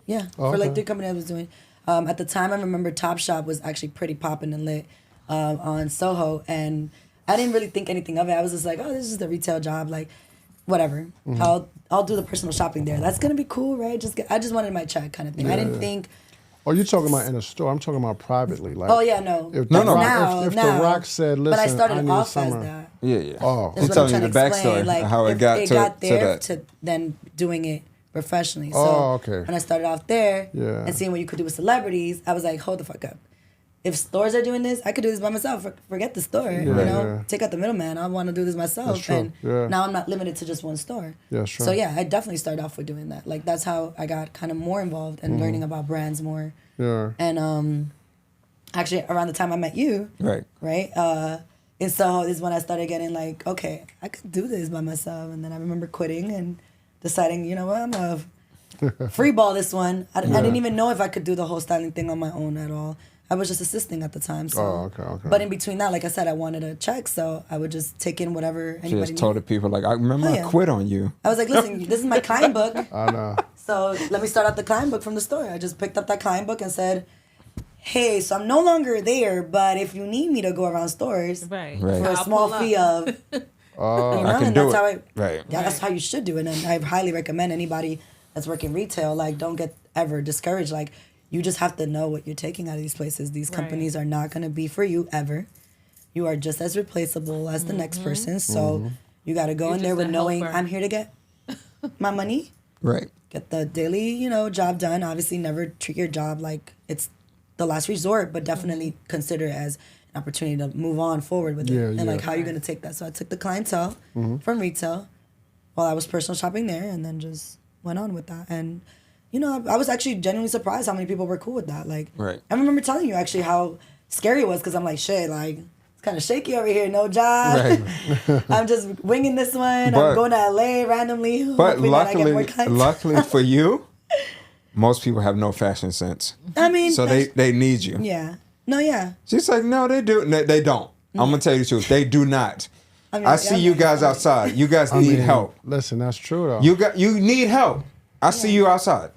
Yeah, for like Okay. 3 companies I was doing. At the time, I remember Topshop was actually pretty popping and lit on Soho, and I didn't really think anything of it. I was just like, oh, this is the retail job, like whatever. I'll do the personal shopping there. That's gonna be cool, right? I just wanted my check kind of thing. I didn't think. Oh, you're talking about in a store. I'm talking about privately. Like, Oh yeah, no. If No, the no. Rock, Now, if now. the Rock said, listen, But I started need off a as summer. Oh. that. Yeah. That's I'm what I'm telling you trying the to explain. backstory, Like, how it if got it to got there that. to then doing it professionally. So Oh, okay. when I started off there Yeah. and seeing what you could do with celebrities, I was like, hold the fuck up. If stores are doing this, I could do this by myself. Forget the store, you know? yeah. Take out the middleman. I want to do this myself. That's true. And Yeah. now I'm not limited to just one store. Yeah, sure. So yeah, I definitely started off with doing that. Like that's how I got kind of more involved and learning about brands more. Yeah. And actually around the time I met you, Right. right? And so is when I started getting like, okay, I could do this by myself. And then I remember quitting and deciding, you know what, I'm gonna free ball this one. I didn't even know if I could do the whole styling thing on my own at all. I was just assisting at the time. So. Oh, okay. But in between that, like I said, I wanted a check, so I would just take in whatever She anybody just told the needed. people, like, I remember Oh, I yeah. quit on you. I was like, listen, this is my client book. I know. So let me start out the client book from the store. I just picked up that client book and said, hey, so I'm no longer there, but if you need me to go around stores Right. Right. for a I'll small pull up. fee of, you know, I can and do that's it. how I, Right. yeah, that's how you should do it. And I highly recommend anybody that's working retail, like, don't get ever discouraged. Like, you just have to know what you're taking out of these places. These Right. companies are not going to be for you ever. You are just as replaceable as the next person. So you got to go You're in there just with a knowing helper. I'm here to get my money, Right. get the daily, you know, job done. Obviously, never treat your job like it's the last resort, but definitely consider it as an opportunity to move on forward with it. Yeah, And like yeah. how you're going to take that. So I took the clientele from retail while I was personal shopping there and then just went on with that. And, you know, I was actually genuinely surprised how many people were cool with that. Like, Right. I remember telling you actually how scary it was because I'm like, shit, like, it's kind of shaky over here, no job. Right. I'm just winging this one. But- I'm going to LA randomly. But hoping that I get more luckily, clients. luckily for you, most people have no fashion sense. I mean, So they need you. yeah. No, yeah. She's like, no, they do. No, they don't. I'm gonna tell you the truth. They do not. I mean, I see you guys outside. You guys need help. Listen, that's true though. You need help. I see you outside.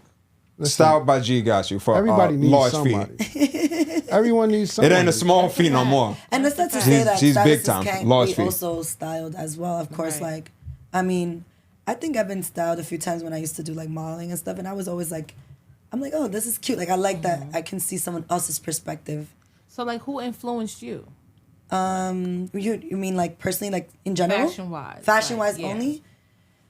Styled by G got you for Everybody needs large somebody. fee. Everyone needs It somebody. ain't a small fee no more. And that's not to say She's- that she's big stylists time, can't large be fee. also styled as well. Of course, Right. like, I mean, I think I've been styled a few times when I used to do like modeling and stuff, and I was always like, I'm like, oh, this is cute. Like, I like that I can see someone else's perspective. So like, who influenced you? You mean like personally, like in general? Fashion-wise, Fashion-wise like, yeah. only?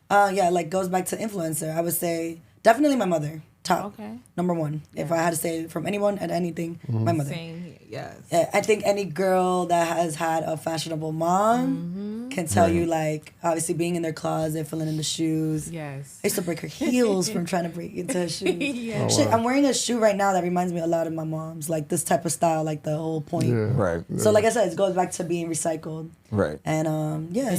Yeah, like goes back to influencer. I would say definitely my mother. Top. Okay. Number one. If I had to say from anyone and anything, my mother. Same here. Yes. I think any girl that has had a fashionable mom can tell you, like, obviously being in their closet, filling in the shoes. Yes. I used to break her heels from trying to break into her shoes. Yeah. Shit, I'm wearing a shoe right now that reminds me a lot of my mom's, like this type of style, like the whole point. Yeah. Right. So like I said, it goes back to being recycled. Right. And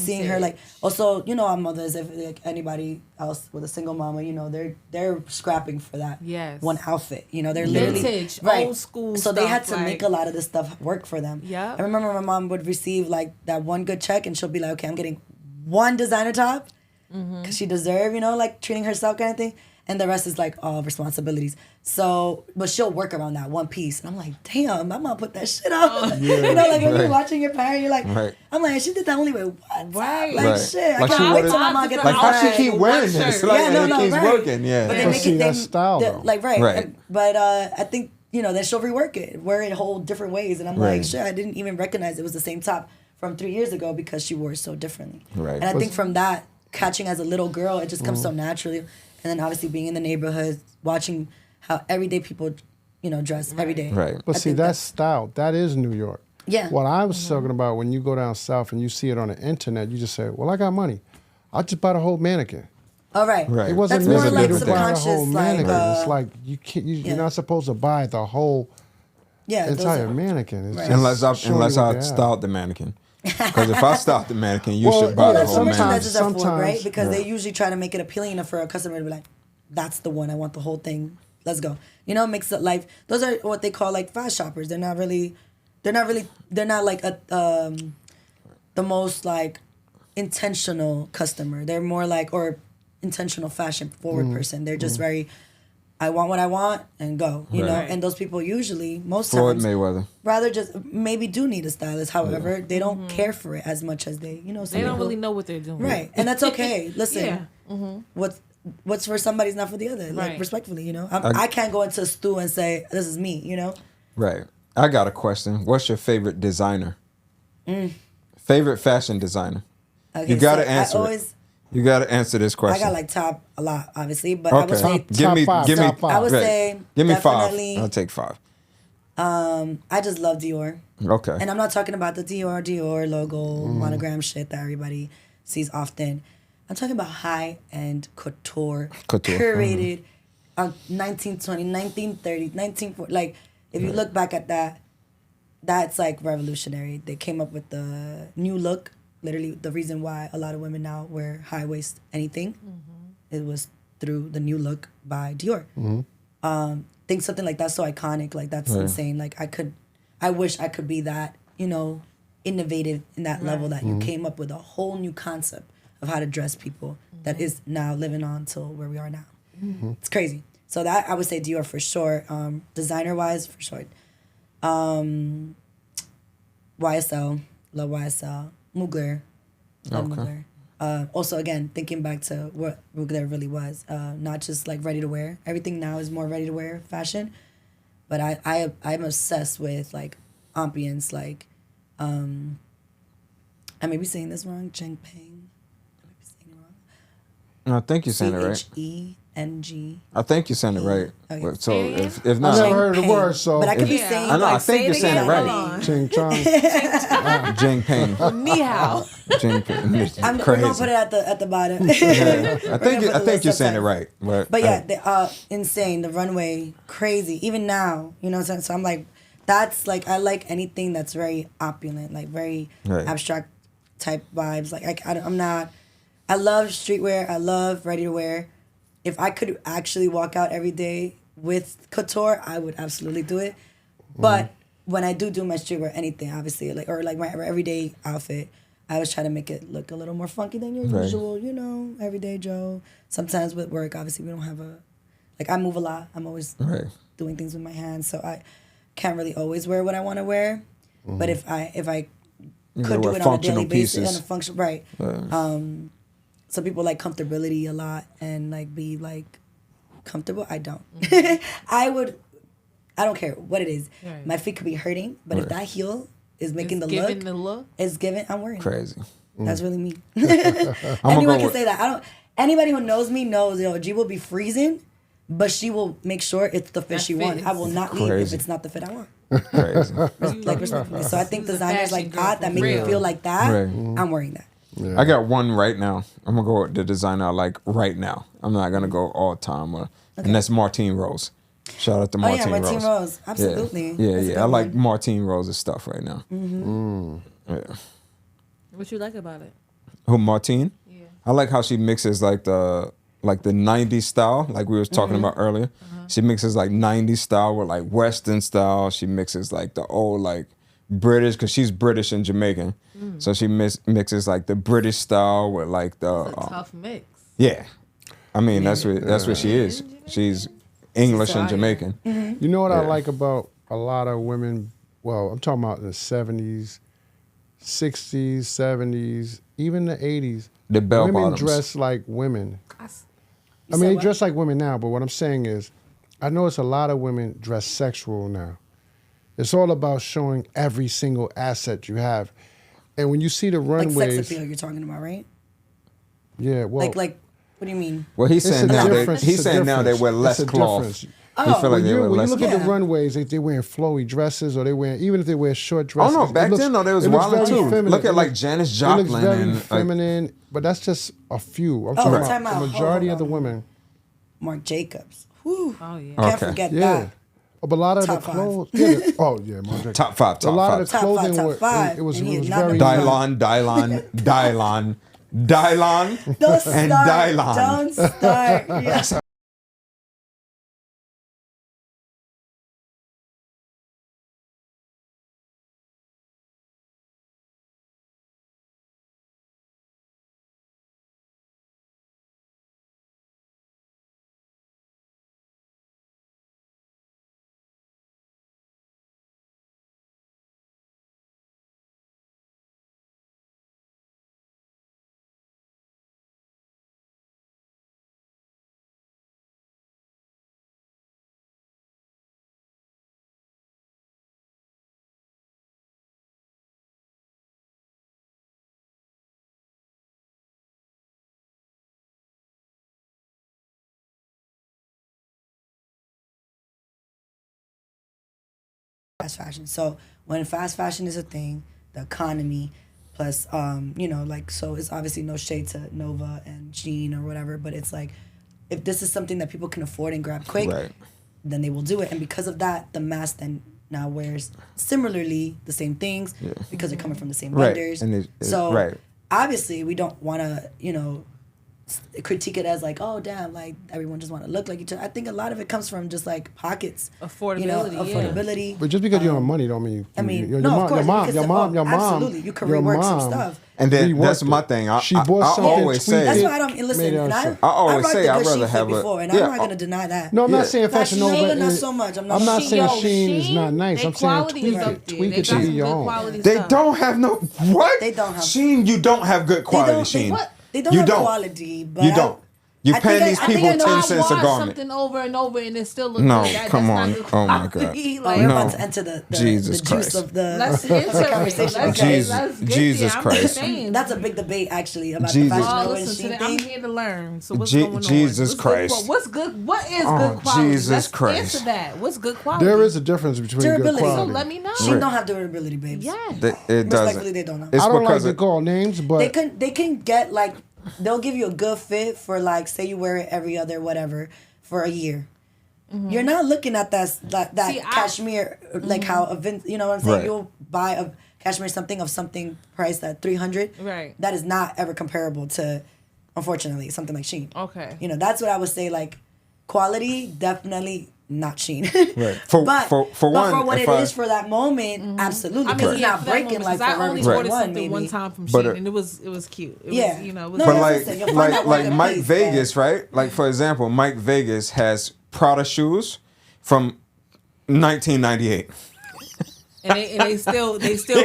seeing her, like, also, you know, our mothers, if like anybody else with a single mama, you know, they're scrapping for that Yes. one outfit. You know, they're literally Vintage, old school So they had stuff, to like- make a lot of this stuff work for them. Yeah. I remember my mom would receive like that one good check, and she'll be like, okay, I'm getting one designer top because she deserved, you know, like treating herself kind of thing. And the rest is like all responsibilities. So, but she'll work around that one piece. And I'm like, damn, my mom put that shit up. You know, like when you're Right. watching your parent, you're like, Right. I'm like, she did that only with one top. Right. Like, Right. shit, Like I she can't wait till would've- my mom get Like, the how she right. keep wearing One this? shirt. Like, Yeah, and no, it no, keeps right. working. Yeah. But they But make see, it that's style, though. like right. Right. But I think, you know, then she'll rework it, wear it whole different ways, and I'm like, Right. shit, I didn't even recognize it was the same top from 3 years ago because she wore it so differently. Right. And I think from that, catching as a little girl, it just comes so naturally. And then obviously being in the neighborhood, watching how everyday people, you know, dress every day. Right. But I see, think that's style. That is New York. Yeah. What I was talking about, when you go down south and you see it on the internet, you just say, well, I got money. I'll just buy the whole mannequin. All right. Right. It wasn't That's more necessary like to buy the subconscious, whole like, mannequin. It's like you can't, yeah. you're not supposed to buy the whole Yeah. those entire are- mannequin. It's Right. just Unless showing I what they have. styled the mannequin. Because if I styled the mannequin, you Well, should buy yeah, the That's whole what sometimes- mannequin. merchandisers are for, sometimes- right? Because they Right. usually try to make it appealing enough for a customer to be like, that's the one, I want the whole thing. Let's go. You know, makes it life. Those are what they call like fast shoppers. They're not like the most like intentional customer. They're more like, or intentional fashion forward person. They're just very, I want what I want and go, you know? Right. And those people usually, most Floyd times, Mayweather. rather just maybe do need a stylist. However, they don't care for it as much as they, you know, some They don't people- really know what they're doing. Right. And that's okay. Listen, Yeah. what's for somebody's not for the other. Like, Right. respectfully, you know? I can't go into a stew and say, this is me, you know? Right. I got a question. What's your favorite designer? Favorite fashion designer? Okay, You gotta so answer I it. always, You got to answer this I question. got like top a lot, obviously, but I would Okay. say, Top five, give me, top five. I would right. say give me definitely, 5. I'll take 5. I just love Dior. Okay. And I'm not talking about the Dior logo, monogram shit that everybody sees often. I'm talking about high-end couture, Couture, curated, 1920, 1930, 1940. Like, if you look back at that, that's like revolutionary. They came up with the new look. Literally, the reason why a lot of women now wear high-waist anything, it was through the new look by Dior. Think something like that's so iconic. Like, that's insane. Like, I wish I could be that, you know, innovative in that level that you came up with a whole new concept of how to dress people that is now living on till where we are now. It's crazy. So that, I would say Dior for sure. Designer wise, for sure. YSL, love YSL. Mugler, love Okay. Mugler. Also, again, thinking back to what Mugler really was, not just like ready to wear. Everything now is more ready to wear fashion, but I'm obsessed with like ambience. Like, I may be saying this wrong. Cheng Peng. I may be saying it wrong. No, I think you're saying it right. CHENG. I think you're saying it right. Okay. But so Say it if I not, never heard the Peng. word, so But I could be Yeah. saying I know, I like, think say you're it saying it again. right. Hold on. Ching Chong. Jing Ping. Ni hao. Jing Ping. we're Crazy. gonna put it at the bottom. I think put the you're list saying it up right. But yeah, they insane. The runway, crazy. Even now, you know what I'm saying? So I'm like, that's like, I like anything that's very opulent, like very Right. abstract type vibes. Like, I'm not, I love streetwear. I love ready to wear. If I could actually walk out every day with couture, I would absolutely do it. But when I do my streetwear, anything, obviously, like, or like my everyday outfit, I always try to make it look a little more funky than your Right. usual, you know, everyday Joe. Sometimes with work, obviously, we don't have like, I move a lot. I'm always Right. doing things with my hands, so I can't really always wear what I want to wear. But if I You could wear do it on a functional daily basis, pieces. on a function, right? Some people like comfortability a lot and like be like comfortable. I don't. I don't care what it is. Right. My feet could be hurting, but if that heel is making It's the giving look, the look. it's given. I'm wearing it. Crazy. That's really me. gonna Anyone go can with- say that. I don't. Anybody who knows me knows, G will be freezing, but she will make sure it's the fit That she wants. fits. I will not leave if Crazy. it's not the fit I want. Crazy. Like, respectfully. So I think She's a designers fashion like girl that for make you real. feel like that. Right. I'm wearing that. Yeah. I got one right now. I'm gonna go with the designer I like right now. I'm not gonna go all time, and that's Martine Rose. Shout out to Oh yeah, Martine Martine Rose. Rose. Absolutely. Yeah, That's a yeah. good I like one. Martine Rose's stuff right now. Yeah. What you like about it? Who, Martine? Yeah. I like how she mixes like the 90s style, like we was talking about earlier. She mixes like 90s style with like Western style. She mixes like the old like British, because she's British and Jamaican. So she mixes like the British style with like the It's a tough mix. yeah. I mean that's what she is. She's English and Italian. Jamaican. You know what I Yeah. like about a lot of women? Well, I'm talking about the 70s, 60s, 70s, even the 80s. The bell Women bottoms. dress like women. I said mean, they what? dress like women now, but what I'm saying is, I notice a lot of women dress sexual now. It's all about showing every single asset you have. And when you see the Like runways, sex appeal you're talking about, right? yeah, well, Like what do you mean? Well, he's it's saying a now difference. he's It's a saying now they difference. wear less It's a cloth. difference. He Oh, feel like they wear when you less look cloth. at the Yeah. runways, they wearing flowy dresses, or they wear, even if they wear short Oh dresses. no! it Back looks- then, though, they was it looks wildin' very too. feminine. Look It at like looks- Janis It Joplin looks very and like, feminine, but that's just a few. I'm Oh, talking time about out. the Hold majority on. of the women. Marc Jacobs. Whew. Oh yeah. Can't Okay. forget Yeah. that. But a lot of Top the five. clothes. Yeah, oh yeah, Marc top five. A lot of the Top five, clothing top were. five, It was and he is not very. number Dylon, Dylon, Don't start. and Dylon. Don't start. Yeah. Fast fashion. So when fast fashion is a thing, the economy, plus like, so it's obviously no shade to Nova and Shein or whatever, but it's like, if this is something that people can afford and grab quick, Right. then they will do it. And because of that, the mass then now wears similarly the same things because they're coming from the same Right. vendors. And so right. obviously we don't want to, critique it as like, oh damn, like everyone just want to look like each other. I think a lot of it comes from just like pockets, Affordability, yeah. affordability. But just because you have money don't mean. I mean, your no, mom, of course, your mom, absolutely, you can your rework some mom stuff. And then reworked that's my it. thing. She bought I something, always tweaked say- That's it, why I don't listen. made it And herself. I always rock say the I'd good rather Shein have fit a- before, and yeah, I'm not gonna deny that. No, I'm Yeah. not saying Fashion Nova. Nova, not is- so much. I'm not not Shein, saying Yo, Shein is not nice. they I'm saying quality's tweak up it. there. Tweak They it to got be some your good own. quality They stuff. don't have no what? They don't have- Shein. You don't have good quality. Shein. They don't You have don't. quality, but You don't. You I paying think these I think people I know 10 how cents a wash garment. something over and over and it still looks No, good. come That's on. not good Oh, my quality. Oh, Like, we're No. about to enter the Jesus juice Christ. of the let's enter conversation. Let's, Okay. let's get Jesus there. I'm Christ. just saying. That's a big debate actually about Jesus. the Fashion Oh, Nova and listen to Shein that. I'm thing. here to learn. So what's Je- going on? Jesus What's Christ. Good, what's good? What is Oh, good quality? Jesus Let's Christ. answer that. What's good quality? There is a difference between good Durability. So quality. So let me know. Shein don't have durability, babes. Yes. It Respectfully, doesn't. they don't know. It's I don't like because to it- call names, but They can get like, they'll give you a good fit for like, say you wear it every other whatever for a year. You're not looking at that See, cashmere like how you know what I'm saying. Right. You'll buy a cashmere of something priced at $300. Right. That is not ever comparable to, unfortunately, something like Shein. Okay. You know, that's what I would say. Like quality, definitely not Shein. Right. For but one, for what if it I- is for that moment, absolutely. I Because mean, it's yeah, not for that breaking moment, like 'cause I Forever only 21 ordered something maybe. one time from But, Shein, and it was cute. It Yeah. was, it was No, But that's like, what I'm saying. You'll find that one Mike piece, Vegas, right? Like for example, Mike Vegas has Prada shoes from 1998. and they still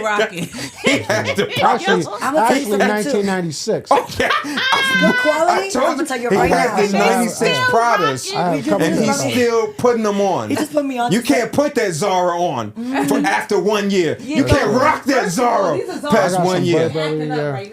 rocking. He had the actually, I'ma tell you something, too. 1996. Good quality. I told I'm you, gonna tell you he right had now. the 96 Pradas, I have a couple and of he's them. still putting them on. He just put me on. You can't put that Zara on for after 1 year. You can't rock that Zara These are Zara. past I got 1 some year. Burberry. Acting Yeah. up right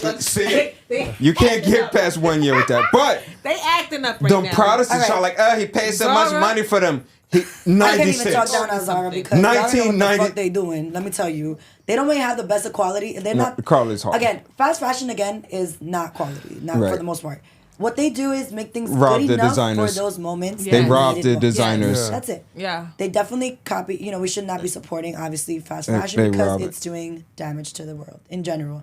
now. See, They you can't acting get up. past 1 year with that. But They acting up right them now. Protestants All right. are like, he paid so much Zara? money for them. He, I can't even 96. talk down on Zara because y'all know what the 1990 fuck they doing. Let me tell you, They don't really have the best of quality. They're not. Quality's hard. Again, fast fashion is not quality, not Right. for the most part. What they do is make things Rob good the enough designers. for those moments. They that rob need the it most. designers. Yeah. That's it. Yeah. They definitely copy. You know, we should not be supporting obviously fast They fashion because rob it. it's doing damage to the world in general.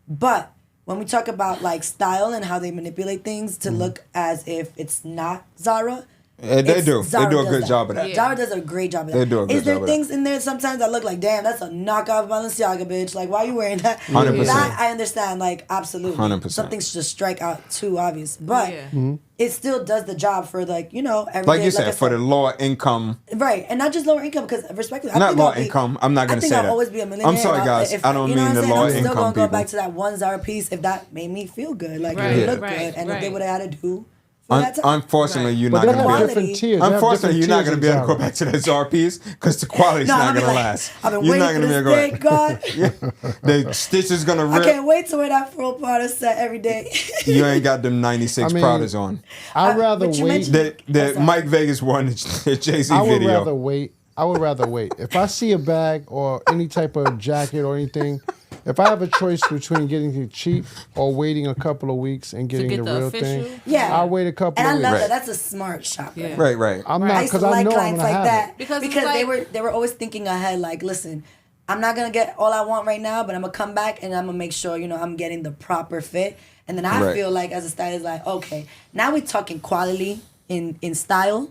But when we talk about like style and how they manipulate things to look as if it's not Zara. They it's do. Zara They do a does good that. job of that. Yeah. Zara does a great job of that. They do a good Is there job of things in there sometimes that look like, damn, that's a knockoff Balenciaga, bitch? Like, why are you wearing that? 100%. That I understand, like, absolutely. 100%. Some things just strike out too obvious. But Yeah. it still does the job for, like, you know, everyday. Like you said, I for the lower income. Right, and not just lower income, because respectfully, I Not think lower I'll be- income. I'm not gonna I think say I'll that. always be a millionaire. I'm sorry, guys. I don't you know mean what the I'm saying? lower I'm still income gonna go people. back to that one Zara piece if that made me feel good, like Right, it looked right, good, and if they right. would have had to do for that time. Unfortunately, Right. you're But not they going have to be able different tiers. They have Unfortunately, you're not different going to be able to tiers go in back to the Zara piece because the quality's No, not I'll be going to like, last. I've been You're waiting not for going to this be day, able to God. The stitch is going to I rip. can't wait to wear that full part set every day. You ain't got them 96 I mean, Pradas on. I'd rather but you wait. mentioned- The sorry. Mike Vegas one, the Jay-Z I would video. rather wait. I would rather wait. If I see a bag or any type of jacket or anything, if I have a choice between getting it cheap or waiting a couple of weeks and getting get the the real official? thing, Yeah. I'll wait a couple And I of love weeks. that. That's a smart shop. Yeah. Right. I'm I not used to because I like know I'm clients gonna like have that it. Because it's they like- were always thinking ahead. Like, listen, I'm not gonna get all I want right now, but I'm gonna come back and I'm gonna make sure I'm getting the proper fit. And then I Right. feel like as a stylist, like, okay, now we're talking quality in style,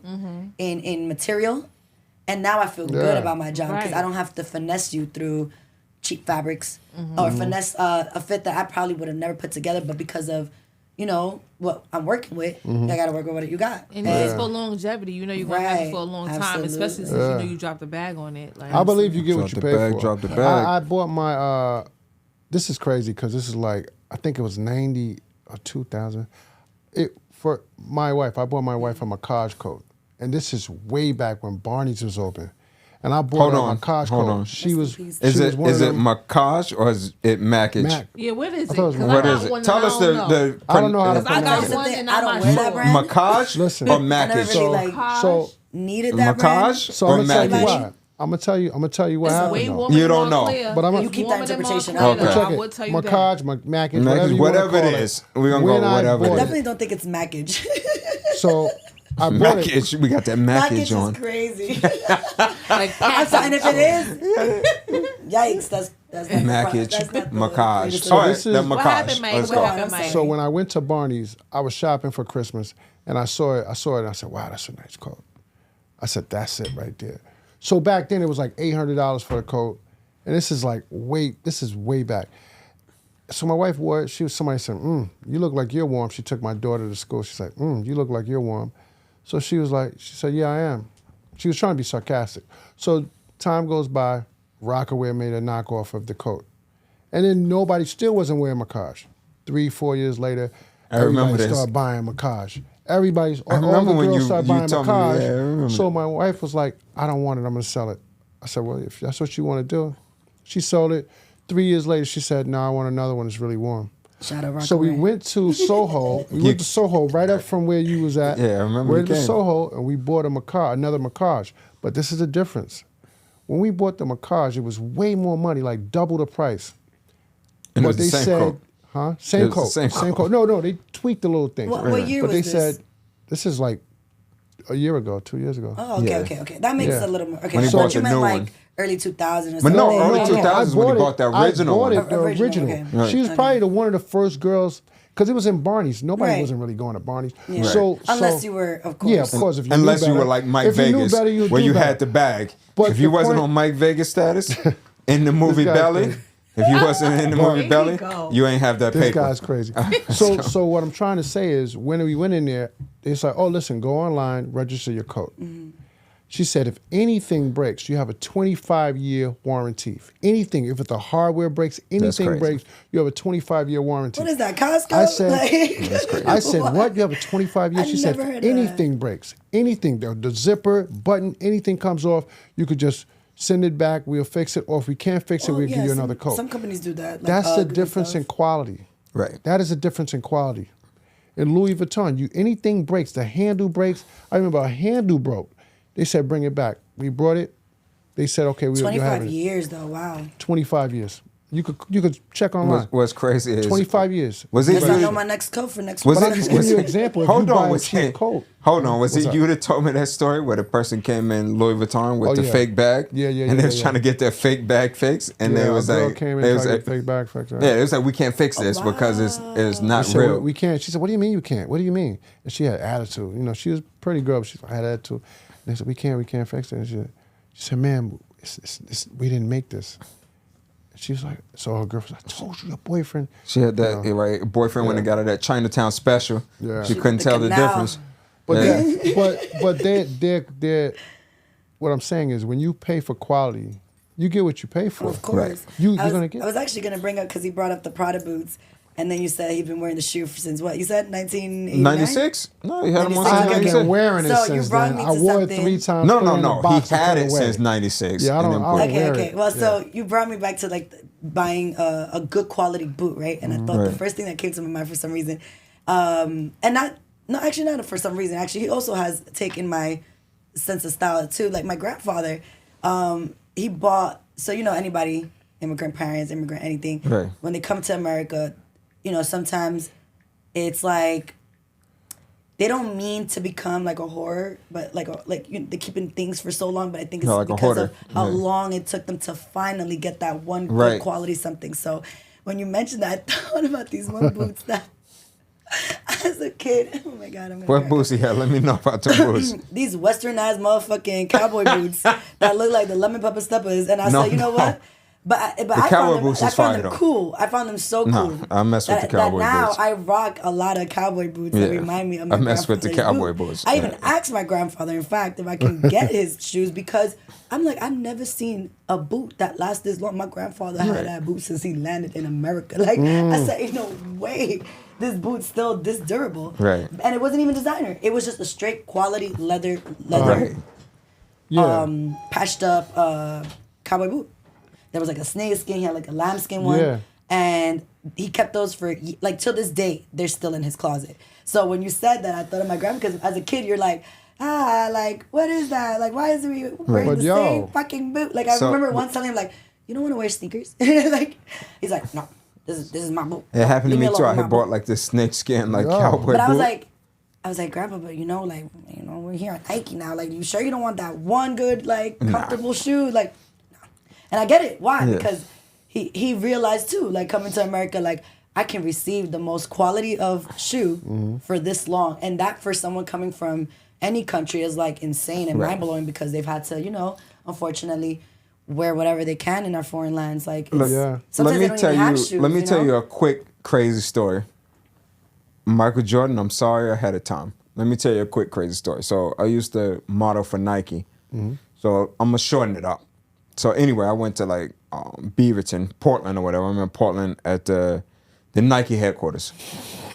in material, and now I feel good Yeah. about my job because Right. I don't have to finesse you through cheap fabrics or finesse a fit that I probably would have never put together, but because of what I'm working with, I gotta work with what you got. And it's for longevity. You know you're going to have it Right. for a long time, Absolutely. especially since you know you dropped the bag on it. Like, I believe you get Drop what you the pay bag, for. drop the bag. I bought my. This is crazy because this is like I think it was 90 or 2000. For my wife, I bought my wife a Macaj coat, and this is way back when Barney's was open, and I bought Hold her on, a Macaj hold coat. on. She was. Rest in peace. She Is was it one is of it them- Macaj or is it Mackage? Mac? yeah, what is it? thought it was 'Cause What I What got is it? one Tell and us I don't know. the I don't know how to Because I got pronounce it. one and I I'm don't not wear sure. that brand. Macaj Listen. or I never Mackage? really like So needed that brand. Macaj so or I'm gonna tell you Mackage? why. I'm gonna tell you what It's happened. Way though. warmer You than don't know. Montclair. But I'm a- It's You keep that warmer than interpretation. Montclair, Okay. though. Check I it. would tell you that. Macaj, Mackage, whatever you Whatever wanna it call is, we're gonna go When with I whatever bought it Definitely is. don't think it's Mackage. So I bought it. Mackage, we got that Mackage Mackage on. is crazy. Like, I'm sorry, and if it is, yikes, that's not Mackage, that's not the Macaj. greatest All word. right, this is- that What Macaj. happened, Mike? Let's What go. happened, Mike? So when I went to Barney's, I was shopping for Christmas, and I saw it, and I said, "Wow, that's a nice coat." I said, "That's it right there." So back then it was like $800 for the coat, and this is way back. So my wife wore it. Somebody said, "You look like you're warm." She took my daughter to school. She's like, "You look like you're warm." So she said, "Yeah, I am." She was trying to be sarcastic. So time goes by, Rockaway made a knockoff of the coat, and then nobody still wasn't wearing Macaj. 3-4 years later, I remember everybody this. started buying Macaj. All remember the when girls you started buying told me, Macaj. yeah, I remember. So my wife was like, "I don't want it. I'm going to sell it." I said, "Well, if that's what you want to do." She sold it. 3 years later, she said, "No, I want another one. It's really warm." Shout out So we Rockaway. went to Soho. We went to Soho right up from where you was at. Yeah, I remember Went you to came. Soho and we bought another Macaj. But this is the difference. When we bought the Macaj, it was way more money, like double the price. And it But was the they same said, coat. huh? It Same was coat. the same Same coat. coat. No, they tweaked the little things. What year but was they this? said, this is like a year ago, 2 years ago. Oh, okay, Yeah. okay. That makes Yeah. a little more. Okay, When he so bought you the meant new like one. early 2000s or But no, something. early I 2000s is when you bought the original I bought one. it, the Original, original. okay. She was Right. probably one of the first girls, because it was in Barney's. Nobody Right. wasn't really going to Barney's. Yeah. So, Unless so- you were, of course. Yeah, of course. If you Unless knew you better. were like Mike If you knew Vegas, better, you would where do you better. had the bag. But If you the wasn't point- on Mike Vegas status in the movie guy's Belly, crazy. if you wasn't in the movie Here we Belly, go. you ain't have that This paper. guy's crazy. So what I'm trying to say is, when we went in there, it's like, "Oh, listen, go online, register your coat." She said, "If anything breaks, you have a 25-year warranty. If anything, if the hardware breaks, anything crazy. breaks, you have a 25-year warranty." What is that, Costco? I said, Like- I said, "What? You have a 25 years?" I She said, never "If heard of that. anything breaks, anything, the zipper, button, anything comes off, you could just send it back. We'll fix it. Or if we can't fix it, Oh, we'll yeah, give you some- another coat." Some companies do that. Like That's the UGG and difference stuff. in quality. Right. That is a difference in quality. In Louis Vuitton, anything breaks, the handle breaks. I remember a handle broke. They said, "Bring it back." We brought it. They said, okay, you're 25 having it. years though. Wow. 25 years. You could check online. What's crazy is 25 years. Was it Guess you? I know my next coat for next Was week. But I'm just giving you an example. If Hold you on, buy a was cheap it? coat. Hold on, was What's it up? you that told me that story where the person came in Louis Vuitton with Oh, the yeah. fake bag? Yeah, And they yeah, was yeah. trying to get their fake bag fixed, and Yeah, they was a girl like, came in they and was tried to like, get fake bag fixed. yeah, it was like we can't fix this because it's not She said, real. we can't. She said, what do you mean you can't? What do you mean? And she had attitude. You know, she was a pretty girl, but she had attitude. And they said, we can't fix it. And she said, ma'am, we didn't make this. And she was like, so her girlfriend was like, I told you, your boyfriend. She had that You know, right boyfriend when Yeah. they got her that Chinatown special. Yeah. She couldn't The tell the canal. difference. But Yeah. but they're what I'm saying is when you pay for quality, you get what you pay for. Of course. Right. You're I was, gonna get. I was actually gonna bring up because he brought up the Prada boots, and then you said he'd been wearing the shoe since what? You said 1989. 96? No, he had them on 96. I since haven't 96. been wearing it So you since brought then. me I to wore it something. 3 times. No, put no, it in no. the box, He and had put it away. since 96. Yeah, I and don't- then I put don't it- Okay, wear okay. it. Well, so Yeah. you brought me back to like buying a good quality boot, right? And I thought the Right. first thing that came to my mind for some reason, and not for some reason. Actually, he also has taken my sense of style too. Like my grandfather, he bought. So you know, anybody, immigrant parents, immigrant anything, Right. when they come to America, you know, sometimes it's like they don't mean to become like a whore, but they're keeping things for so long. But I think it's No, like a because hoarder. of how Yeah. long it took them to finally get that one good Right. quality something. So when you mentioned that, I thought about these one boots that as a kid, oh my God, I'm gonna What crack boots he had? Let me know about the boots. these westernized motherfucking cowboy boots that look like the lemon pepper steppers, and I No, said, you know no. what? But I cowboy found them, boots I is found fire, them though. cool. I found them so Nah, cool. I mess with the cowboy that now boots. I rock a lot of cowboy boots that Yeah, remind me of I my mess with the grandfather's cowboy boot. boots, I even yeah. asked my grandfather, in fact, if I can get his shoes because I'm like, I've never seen a boot that lasts this long. My grandfather Right. had that boot since he landed in America. Like I said, ain't no way this boot's still this durable. Right. And it wasn't even designer. It was just a straight quality leather Right. Yeah. patched up cowboy boot. There was like a snake skin. He had like a lambskin one. Yeah. And he kept those for like till this day. They're still in his closet. So when you said that, I thought of my grandma because as a kid you're like, like what is that? Like why is he wearing But the yo. same fucking boot? Like I So- remember once telling him like, you don't want to wear sneakers. Like he's like, no, this is my boot. It happened to Leave me too. alone I with had my bought boot. like this snake skin like Yo. cowboy But I boot. was like, Grandpa, but we're here at Nike now. Like, you sure you don't want that one good, like, comfortable shoe? Like, no. And I get it. Why? Yeah. Because he realized too, like, coming to America, like, I can receive the most quality of shoe for this long. And that for someone coming from any country is like insane and Right. mind blowing because they've had to, unfortunately, wear whatever they can in our foreign lands. Like, it's, Look, Yeah. sometimes they don't even have shoes. Let me tell know? you a quick crazy story. Michael Jordan, I'm sorry ahead of time. Let me tell you a quick crazy story. So I used to model for Nike. So I'm gonna shorten it up. So anyway, I went to like Beaverton, Portland or whatever. I'm in Portland at the Nike headquarters.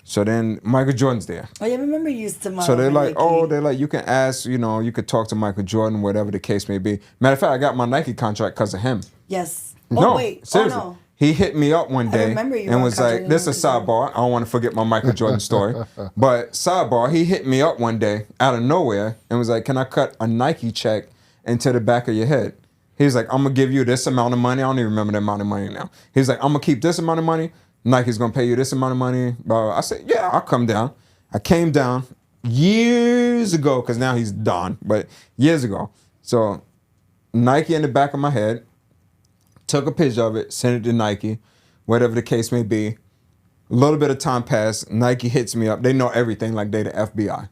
So then Michael Jordan's there. Oh, yeah, I remember you used to model So they're for like, Nike. you can ask, you could talk to Michael Jordan, whatever the case may be. Matter of fact, I got my Nike contract because of him. Yes. No, Oh, wait. seriously. Oh, no. He hit me up one day remember you and on was Contract like, this is a Michael sidebar. I don't want to forget my Michael Jordan story. But sidebar, he hit me up one day out of nowhere and was like, can I cut a Nike check into the back of your head? He's like, I'm going to give you this amount of money. I don't even remember the amount of money now. He's like, I'm going to keep this amount of money. Nike's going to pay you this amount of money. I said, yeah, I'll come down. I came down years ago because now he's done, but years ago. So Nike in the back of my head. Took a picture of it, sent it to Nike, whatever the case may be. A little bit of time passed. Nike hits me up. They know everything like they the FBI.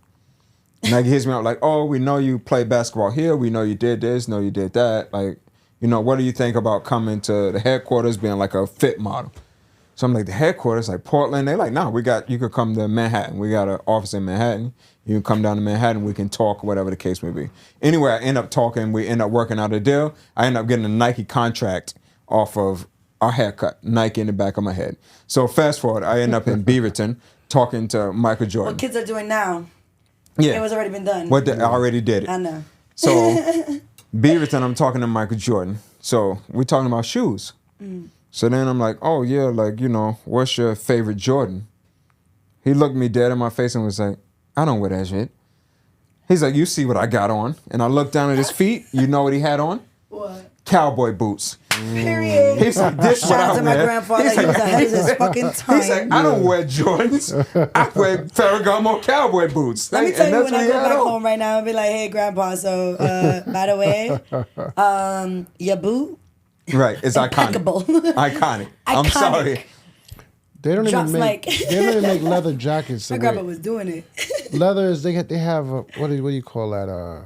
Nike hits me up like, oh, we know you play basketball here. We know you did this, know you did that. Like, what do you think about coming to the headquarters being like a fit model? So I'm like, the headquarters, like Portland. They're like, no, you could come to Manhattan. We got an office in Manhattan. You can come down to Manhattan. We can talk, whatever the case may be. Anyway, I end up talking. We end up working out a deal. I end up getting a Nike contract off of our haircut, Nike in the back of my head. So fast forward, I end up in Beaverton talking to Michael Jordan. What kids are doing now, Yeah. it was already been done. I already did it. I know. So Beaverton, I'm talking to Michael Jordan. So we're talking about shoes. So then I'm like, oh yeah, like, what's your favorite Jordan? He looked me dead in my face and was like, I don't wear that shit. He's like, you see what I got on. And I looked down at his feet. You know what he had on? What? Cowboy boots. Period. He's like, this Shout out what to I my wear. grandfather. He was ahead of his fucking time. He's like, I don't wear Jordans. I wear Ferragamo cowboy boots. Let me And tell you that's when what I he go had back on. home right now and be like, hey, Grandpa, so, by the way, your boot, Right, it's iconic. impeccable. Iconic. I'm Iconic. sorry. They don't Drops even make. mic. They don't even make leather jackets. My the grandpa way- was doing it. Leather is they have a, what do you call that?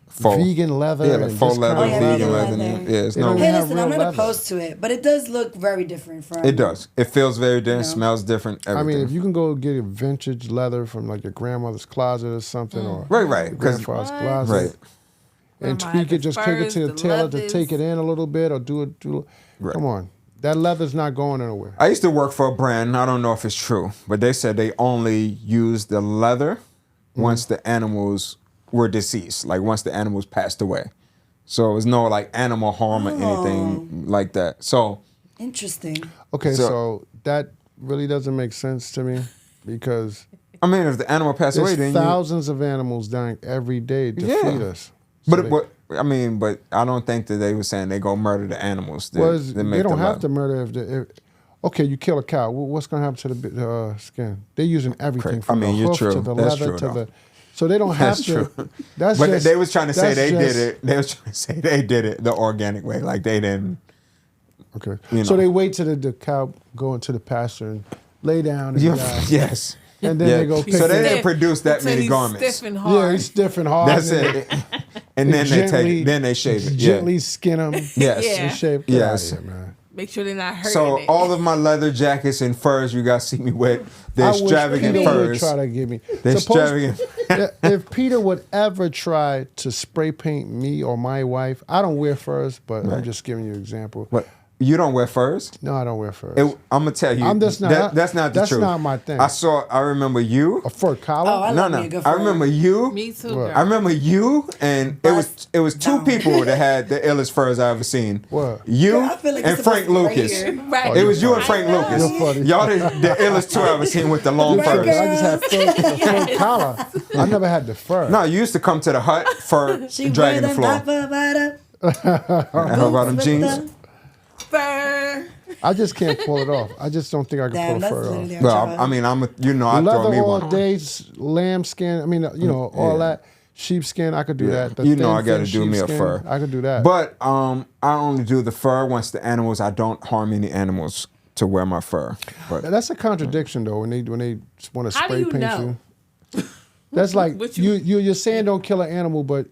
Faux. Vegan leather. Yeah, like and faux this leather, kind of vegan leather. leather. Yeah, it's They no. don't Hey, have listen, real I'm gonna leather. post to it, but it does look very different from. It does. It feels very different. You know? Smells different. I Everything. mean, if you can go get a vintage leather from like your grandmother's closet or something, or Right, your 'cause- grandfather's What? closet, Right. and Grandma tweak had it, the just take it furs, to the the tailor to leathers. take it in a little bit, or do it. Right. Come on, that leather's not going anywhere. I used to work for a brand. I don't know if it's true, but they said they only use the leather once the animals were deceased, like once the animals passed away. So it was no like animal harm or anything like that. So Interesting. Okay, So- so that really doesn't make sense to me because I mean, if the animal passed away, there's then you. thousands of animals dying every day to Yeah. feed us. So they- But but I don't think that they were saying they go murder the animals. they don't have to murder if okay, you kill a cow. What's going to happen to the skin? They're using everything Correct. from I mean, the you're hoof true. to the That's leather true, to though. the. So they don't have That's to. true. That's But just, they was trying to say that's they just- did it. They was trying to say they did it the organic way, like they didn't. Okay. You So know. they wait till the cow go into the pasture and lay down and die. Yes. And then they go pick So it they up. didn't produce that Until many he's garments. Stiff and Yeah, hard. he's stiff and hard. That's and it. And then they take it. Then they shave it. Gently Yeah. skin them. Yes. Yeah. And shave. Get Yes. out of here, man. Make sure they're not hurting So it. all of my leather jackets and furs you guys see me with, they're I wish extravagant Peter would furs. try to give me. They're Suppose- extravagant. if Peter would ever try to spray paint me or my wife, I don't wear furs, but I'm Right. just giving you an example. What? You don't wear furs? No, I don't wear furs. I'm gonna tell you. I'm just not- That's not the that's truth. not my thing. I remember you. A fur collar? Oh, I No, love no. me a good I fur. remember you. Me too, What? girl. I remember you, and it was two down. people that had the illest furs I ever seen. What? You Girl, I feel like and it's Frank supposed to be right Lucas. here. Right. It was you You're and Frank funny. Lucas. You're funny. Y'all the illest two I ever seen with the long Right, furs. girl. I just had fur collar. I never had the fur. No, you used to come to the hut for She dragging the wear floor. the How about them jeans? Fur. I just can't pull it off. I just don't think I can Damn, pull that's the fur literally off. Well, I mean, I throw me Leather all one. day, lambskin. I mean, all Yeah. that. Sheepskin, I could do that. The You know thin, I got to thin do me a sheepskin, fur. I could do that. But I only do the fur once the animals. I don't harm any animals to wear my fur. But That's a contradiction, though. When they want to How do spray you paint know? you, that's like What you- you're saying don't kill an animal, but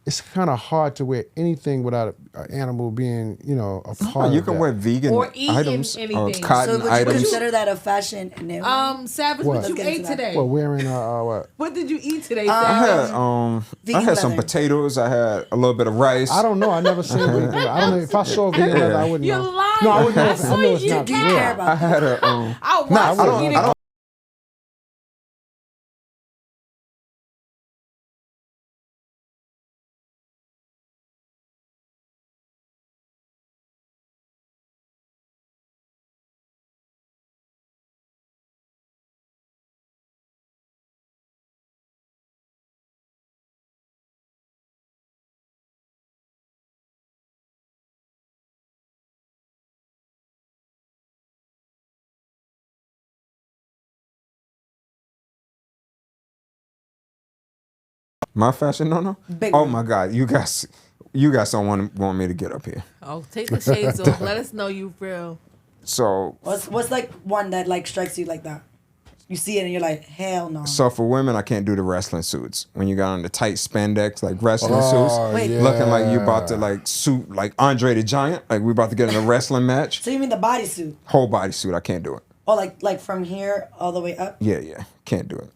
it's kind of hard to wear anything without an animal being a part. you of can that. wear vegan Or eating items or anything. So cotton would you items. consider that a fashion endeavor? Savage, What? what you Let's get ate into that. today? Well, wearing what? What did you eat today? I Savage? had Vegan I had some leather. potatoes. I had a little bit of rice. I don't know. I never seen vegan. I don't know if I saw vegan leather, I wouldn't You're know. lying. No, I wouldn't know. I If, I saw know it's you not Do you real. care about I had a I'll watch I you don't- eat I it. don't- My fashion, no. Big Oh one. my God, you guys don't want me to get up here. Oh, take the shades off. Let us know you real. So What's like one that like strikes you like that? You see it and you're like, hell no. So for women, I can't do the wrestling suits. When you got on the tight spandex, like wrestling Oh, suits, Wait. yeah. looking like you about to like suit like Andre the Giant, like we about to get in a wrestling match. So you mean the bodysuit? Whole body suit, I can't do it. Or like from here all the way up? Yeah, can't do it.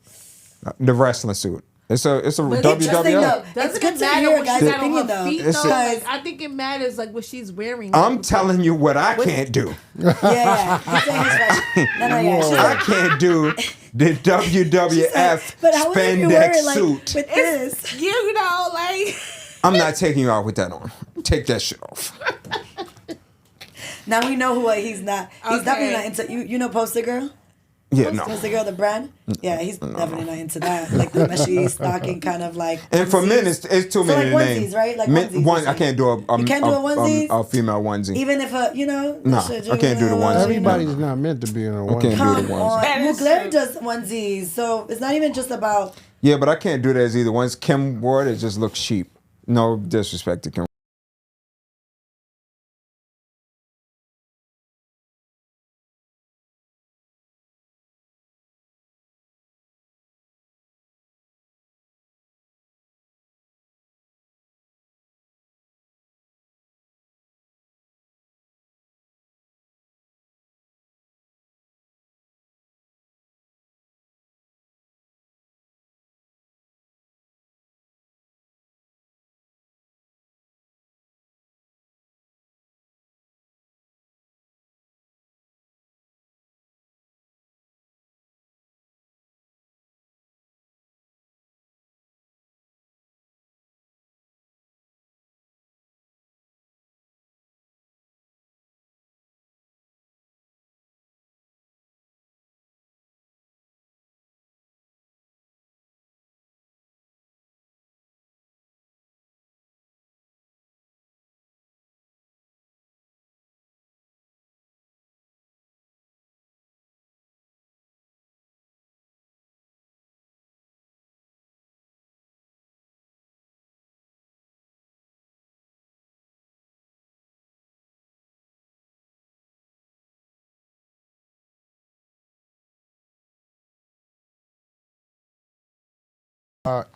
The wrestling suit. It's a But Interesting WWF. though. Doesn't It's good it to matter hear a what guy's she got on opinion her though. feet, It's though? a- Like, I think it matters like what she's wearing. I'm telling you what I can't do. Yeah. He's saying he's right. No, yeah. She's I like, can't do the WWF but how would you spandex wear it like suit. with this? you know, like I'm not taking you out with that on. Take that shit off. Now we know who he's not. He's Okay. definitely not into you know Poster Girl? Yeah, no. Was the girl the brand? Yeah, he's definitely not into that. Like the meshy stocking kind of like. And for men, onesies. it's too So many like to name. onesies, right? Like Men, onesies. one, I can't do a. You can't do a onesie? A female onesie. Even if a, Nah, I can't do the onesie. Everybody's not meant to be in a I can't one. do the Come onesie. on. That Well, is Claire true. does onesies, so it's not even just about. Yeah, but I can't do that as either. Once Kim wore it just looks cheap. No disrespect to Kim.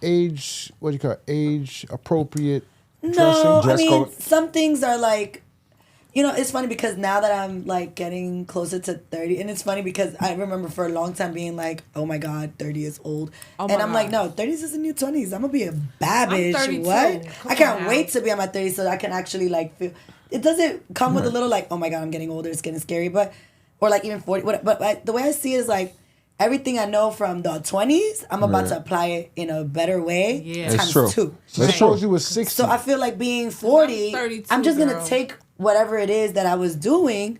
Age, what do you call it? Age appropriate No, dressing. I Dress mean, code. some things are like, you know, it's funny because now that I'm like getting closer to 30, and it's funny because I remember for a long time being like, oh my God, 30 is old. Oh and my I'm like, no, God. 30s is the new 20s. I'm going to be a bad I'm bitch. 32. What? Come I can't on now. wait to be on my 30s so I can actually like feel. It doesn't come with a little like, oh my God, I'm getting older. It's getting scary. But, or like even 40. But the way I see it is like, everything I know from the 20s, I'm about to apply it in a better way Yeah. It's times true. 2. So That's suppose true. you was 60. So I feel like being 40, 32, I'm just gonna girl. take whatever it is that I was doing,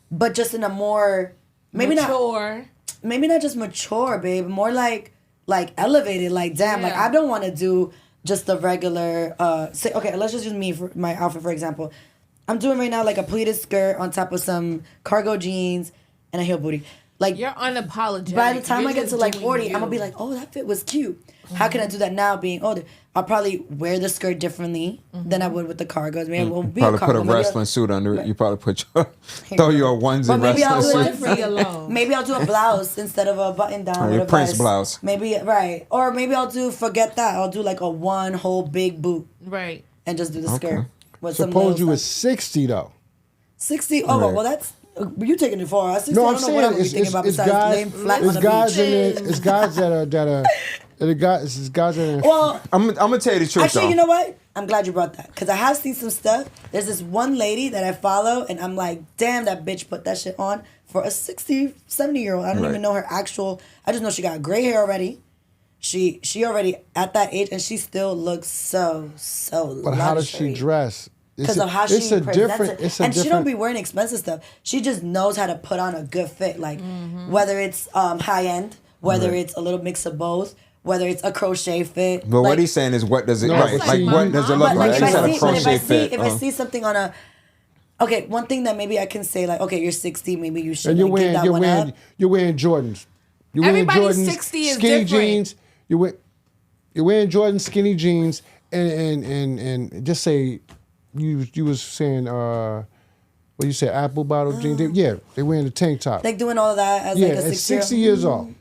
but just in a more Mature. maybe not just mature, babe, more like elevated. Like damn, like Yeah. I don't want to do just the regular. Say okay, let's just use me for my outfit for example. I'm doing right now like a pleated skirt on top of some cargo jeans and a heel booty. Like You're unapologetic. by the time You're I get just to like doing 40, you. I'm gonna be like, oh, that fit was cute. How can I do that now being older? I'll probably wear the skirt differently than I would with the cargos. Maybe it won't be a Probably put cargo. a maybe I'll- wrestling suit under it. You probably put your throw your onesie But maybe I'll wrestling do it suit. Leave different. me alone. Maybe I'll do a blouse instead of a button down. Or with your a Prince vest. blouse. Maybe right, or maybe I'll do forget that. I'll do like a one whole big boot Right. and just do the skirt. Okay. With some Suppose little you was stuff. 60 though. 60. Oh Right. well, that's you taking it far. 60, No, I I'm don't know saying what I'm gonna be it's, thinking it's, about it's besides guys. laying flat It's on the guys beach. in there. It's guys that are the guys. It's guys that are. Well, I'm gonna tell you the truth actually, though. you know what? I'm glad you brought that because I have seen some stuff. There's this one lady that I follow, and I'm like, damn, that bitch put that shit on for a 60, 70-year-old. I don't Right. even know her actual. I just know she got gray hair already. She already at that age, and she still looks so. But how does she dress? Because of how she It's a presents different. it. It's a And she don't different. be wearing expensive stuff. She just knows how to put on a good fit. Like whether it's high end, whether it's a little mix of both, whether it's a crochet fit. But like, what he's saying is, what does it No, right? but Like, see, what does it look but like? Like She if said I a see, crochet fit. if I see something on a, okay, one thing that maybe I can say like, okay, you're 60, maybe you should And you're like, give wearing that you're one wearing up. you're wearing Jordans. You're wearing Everybody's Jordans, 60 is skinny different. jeans. You're wearing Jordan skinny jeans and just say you was saying what you say apple bottle jeans. Yeah, they wearing the tank top. Like doing all of that as Yeah, like a at 60 60 years old,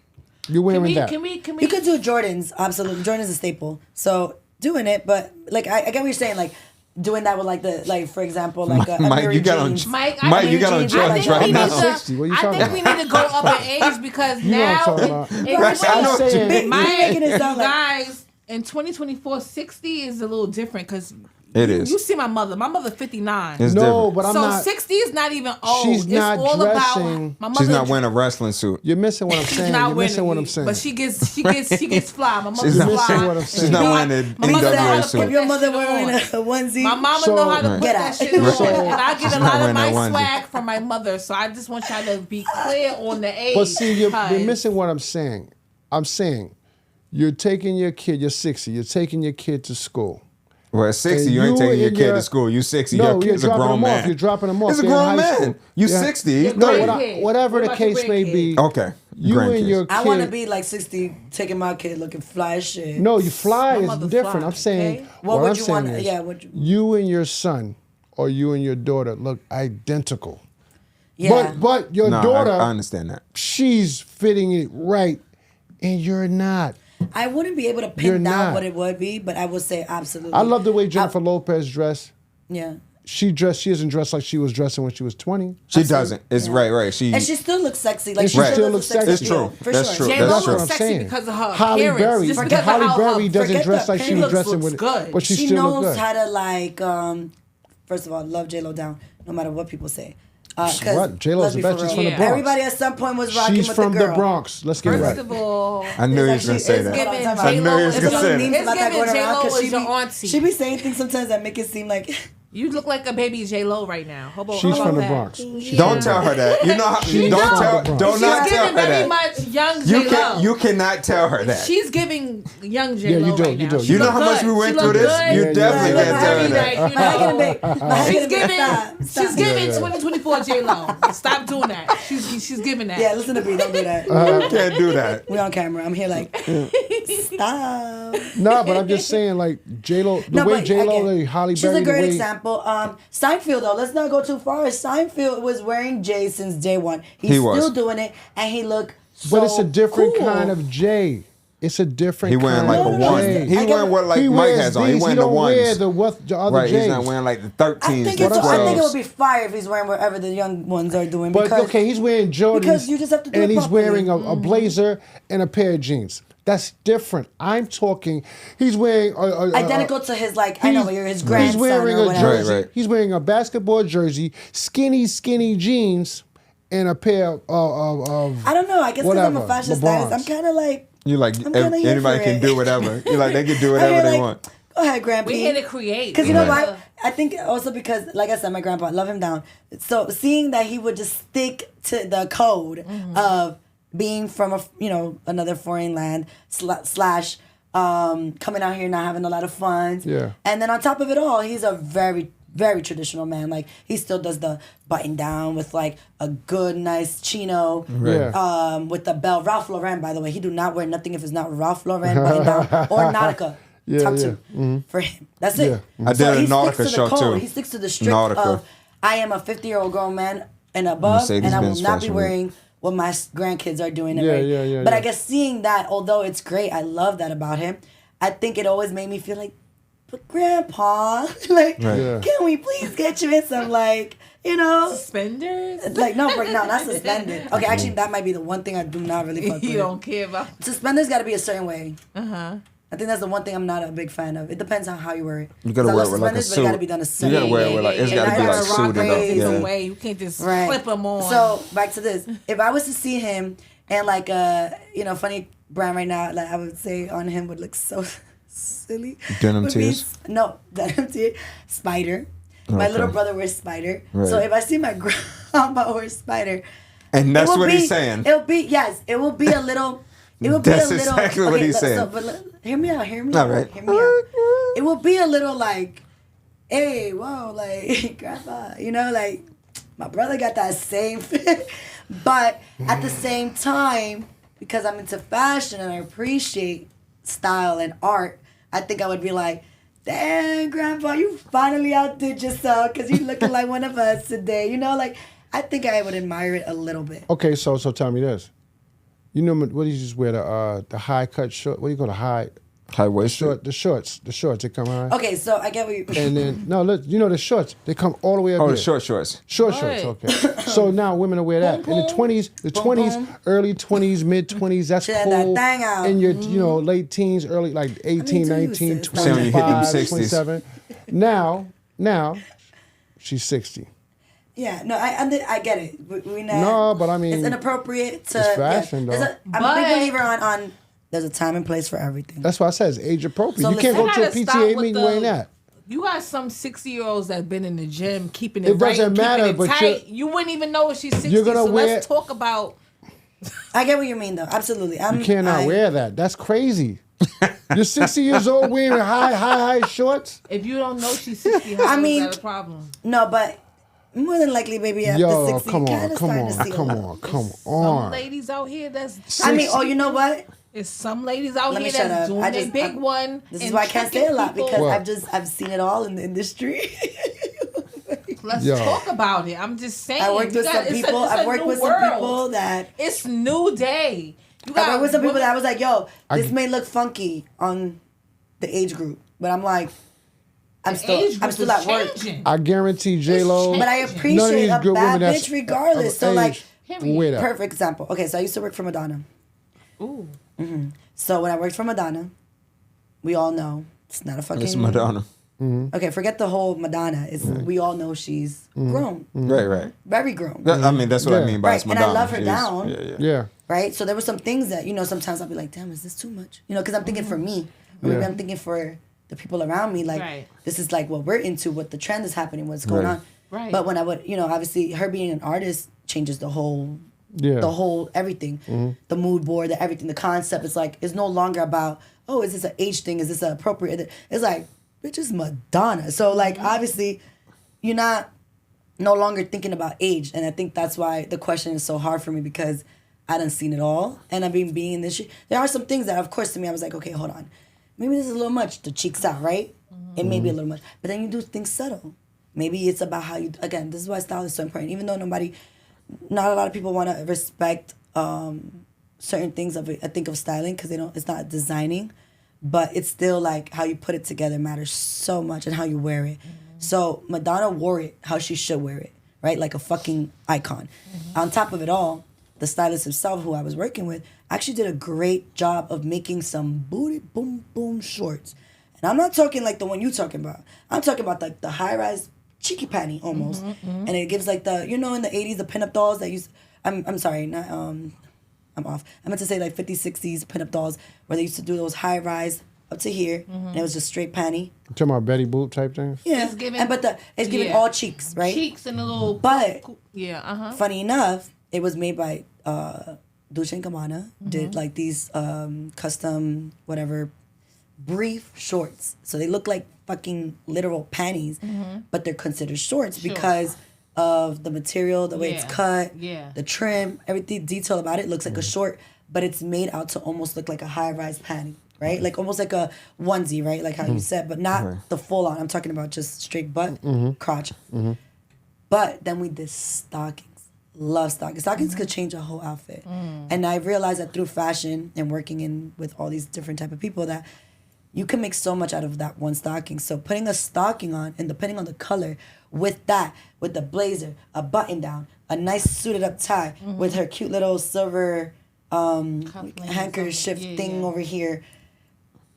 you're wearing that. Can we? You could do Jordans, absolutely. Jordan's a staple. So doing it, but like I get what you're saying, like doing that with like for example, like a Mike, Mary you got on jeans. Mike, Mike, you got on jeans, Jordans like, right we now. need to- 60. What are you I talking think we need to go up in age because You know what I'm now, talking about. Right, I know what you mean. Mike, making it you sound like- guys, in 2024, 60 is a little different because It is. You see my mother. My mother 59. It's No, different. but I'm so not. 60 is not even old. She's it's not all dressing- about my mother. She's not wearing a wrestling suit. You're missing what I'm She's saying. not You're wearing missing it, what I'm saying. But she gets fly. My mother's She's not- fly. missing what I'm and saying. She's not know wearing how- the my mother know how NWA to suit. put If your that mother shit wearing on. a onesie, My mama So- know how to Right. put Get that out. shit on. So- And I get She's a not lot of wearing my that onesie. swag from my mother. So I just want y'all to be clear on the age. But see, you're cuz- missing what I'm saying. I'm saying you're taking your kid, you're 60, you're taking your kid to school. Well, at 60, And you ain't you taking your and kid your- to school. You 60, No, your you're kid's a dropping grown them man. off. You're dropping them off. He's a They're in grown high man. school. You Yeah. 60. Your No, grandkid. whatever What the about your case may be. grandkid? Okay. You and Grandkids. your kid. I want to be like 60, taking my kid looking fly as shit. No, you fly My is mother different. fly, I'm saying okay? What what would I'm you saying want- is yeah, what you- you and your son or you and your daughter look identical. Yeah. But your No, daughter, I understand that. she's fitting it right, and you're not. I wouldn't be able to You're pin down not. what it would be, but I would say absolutely. I love the way Jennifer Lopez dressed. Yeah. She isn't dressed like she was dressing when she was 20. She doesn't. It's Yeah. right. And she still looks sexy. Like And she still looks sexy. It's true. For That's sure. true. J-Lo That's looks true. sexy because of her Halle appearance. Berry, Just because of Halle how Berry her doesn't forget dress the like she appearance was dressing looks with, good. but she She still look knows good. how to like. First of all, love J Lo down, no matter what people say. 'Cause What? J-Lo's let's the be best. for She's real. from the Bronx. Everybody at some point was rocking She's with from the the girl. Bronx. Let's get it First right. of all, I knew he was It's going to say actually- that. giving I I knew he J-Lo was is going to say giving- that. It's giving J-Lo because is your auntie. She be saying things sometimes that make it seem like you look like a baby J-Lo right now. How about, She's how from the about Bronx. that? She's Don't from the tell her that. You know how. She's Don't from tell. the Bronx. Do She's not tell giving her very that. much young You J-Lo. can. You cannot tell her that. She's giving young J-Lo you do, right you now. do. She You know look how much good. we went She through look this? good. You Yeah, definitely yeah, can't yeah. tell her Very that. like, you my head know. gonna be. My head She's gonna be. giving, Stop. she's giving Yeah. 2024 J-Lo. Stop doing that. She's giving that. Yeah, listen to me. Don't do that. You can't do that. We on camera. I'm here like, stop. No, but I'm just saying, like J-Lo, the way but J-Lo, again, like Halle she's Berry, a great the way, example. Seinfeld, though, let's not go too far. Seinfeld was wearing J since day one. He's He was. still doing it, and he looked so but it's a different cool. kind of J. It's a different. He wearing kind like a of one. J. He wearing what like He Mike wears has on. He these. wearing He the don't wear ones. the other Right. J's. He's not wearing like the I 13s. think, the I think it 12s. would be fire if he's wearing whatever the young ones are doing. But Because okay, he's wearing Jordans. because you just have to do and it he's properly. wearing a blazer and a pair of jeans. That's different. I'm talking. He's wearing identical to his like I know his grandson He's wearing or a whatever. jersey. Right. He's wearing a basketball jersey, skinny jeans, and a pair of I don't know. I guess because I'm a whatever, fashion LeBrons. stylist, I'm kind of like You like I'm kinda here anybody for can it. do whatever. You like they can do I'm whatever here they like, want. Go ahead, Grandpa. We're here to create. Because you know Right. what? I think also because, like I said, my grandpa, love him down. So seeing that he would just stick to the code of being from another foreign land slash coming out here not having a lot of fun. Yeah. And then on top of it all, he's a very very traditional man. Like he still does the button down with like a good nice chino. Yeah. With the belt. Ralph Lauren, by the way, he do not wear nothing if it's not Ralph Lauren button down or Nautica. Yeah, Top yeah. two for him. That's it. Yeah. I did a he sticks Nautica to the show, code. too. He sticks to the strict Nautica. of I am a 50-year-old grown man and above, and I will Mercedes-Benz not be Fashion wearing what my grandkids are doing. Yeah, right? yeah, But I yeah. guess seeing that, although it's great, I love that about him. I think it always made me feel like, but Grandpa, like, Right. Yeah. can we please get you in some Suspenders? like no, not suspended. Okay, actually, that might be the one thing I do not really fuck with. You don't care about. Suspenders got to be a certain way. Uh-huh. I think that's the one thing I'm not a big fan of. It depends on how you wear it. You gotta 'Cause I wear love it with like a suspenders, but it suit. gotta be done a You certain gotta wear it with like it's yeah, gotta be yeah. like Rock suited up. braids Yeah. away. You can't just Right. flip them on. So back to this. If I was to see him and like funny brand right now, like I would say on him would look so silly. Denim would be- tears? No, denim tears. Spider. My Okay. little brother wears Spider. Right. So if I see my grandma wear Spider, And that's it will what be- he's saying. It'll be yes. It will be a little. It will be That's a little. exactly what he's saying. Hear me out. Hear me All out. right. Hear me out. It will be a little like, hey, whoa, like grandpa, like my brother got that same fit, but at the same time, because I'm into fashion and I appreciate style and art, I think I would be like, damn, grandpa, you finally outdid yourself because you looking like one of us today. Like I think I would admire it a little bit. Okay, so tell me this. You know what do you just wear the high cut short? What do you call the high High waist short? The shorts they come high. Okay, so I get what you. And then no, look, the shorts they come all the way up Oh, here. the short shorts. Short Right. shorts, okay. So now women will wear that. In the 20s, boom. early 20s, mid 20s, that's Should have that cool. thing out. In your, late teens, early like 18, too, 19, sis. Say when you hit them 25, 60s. 27. Now, she's 60. Yeah, no, I get it. We not, No, but I mean, it's inappropriate to. it's fashion, though. I'm a big believer on. There's a time and place for everything. That's why I said it's age appropriate. So you can't listen, go to a PTA meeting wearing that. You got some 60-year-olds that been in the gym keeping it, It doesn't matter, keeping it but tight. You wouldn't even know if she's 60. You're gonna so wear- let's talk about. I get what you mean, though. Absolutely. You cannot wear that. That's crazy. You're 60 years old wearing high shorts? If you don't know she's 60, how is that a problem? No, but more than likely, maybe after 60, come kinda starting to see a lot. come Some on. ladies out here that's. I mean, you know what? It's some ladies out Let me here shut that's up. doing their big one. This is why I can't say a lot because What? I've seen it all in the industry. Let's Yo. talk about it. I'm just saying. I worked with some people. I've worked with some people that. It's new day. I worked with some people that I was like, yo, this may look funky on the age group, but I'm like, I'm still at work. I guarantee J-Lo. But I appreciate a bad bitch regardless. So like, wear that. perfect example. Okay, so I used to work for Madonna. Ooh. Mm-hmm. So when I worked for Madonna, we all know it's not a fucking. It's Madonna. Mm-hmm. Okay, forget the whole Madonna. It's we all know she's grown, Right. very grown. I mean, that's what I mean by Right, it's and Madonna. I love her She's- down. Yeah. Right, so there were some things that sometimes I'll be like, damn, is this too much? Because I'm thinking for me, or maybe I'm thinking for the people around me, like this is like what we're into, what the trend is happening, what's going on. Right. But when I would, obviously her being an artist changes the whole. Yeah. The whole everything, the mood board, the everything, the concept. It's like it's no longer about is this an age thing? Is this an appropriate? It's like bitch is Madonna. So like obviously, you're not no longer thinking about age, and I think that's why the question is so hard for me because I done seen it all, and I've been being in this shit. There are some things that, of course, to me, I was like, okay, hold on, maybe this is a little much. The cheeks out, right? It may be a little much, but then you do things subtle. Maybe it's about how you. Again, this is why style is so important. Even though not a lot of people want to respect certain things of it. I think of styling because it's not designing, but it's still like how you put it together matters so much and how you wear it. So Madonna wore it how she should wear it, right? Like a fucking icon. On top of it all, the stylist himself, who I was working with, actually did a great job of making some booty boom boom shorts. And I'm not talking like the one you talking about. I'm talking about like the high rise cheeky panty almost, and it gives like the in the 80s the pinup dolls that used. I'm sorry, not I'm off. I meant to say like 50s, 60s pinup dolls where they used to do those high rise up to here, and it was just straight panty. You talking about Betty Boop type thing? Yeah, It's giving, it's giving all cheeks, right? Cheeks and a little. But Funny enough, it was made by Dolce & Gabbana. Did like these custom whatever brief shorts, so they look like fucking literal panties, but they're considered shorts because of the material, the way it's cut, the trim, everything detail about it looks like a short, but it's made out to almost look like a high-rise panty, right? Like almost like a onesie, right? Like how you said, but not the full on. I'm talking about just straight butt, crotch. But then we did stockings. Love stockings. Stockings could change a whole outfit. And I realized that through fashion and working with all these different type of people that you can make so much out of that one stocking. So putting a stocking on and depending on the color with the blazer, a button down, a nice suited up tie with her cute little silver handkerchief thing over here.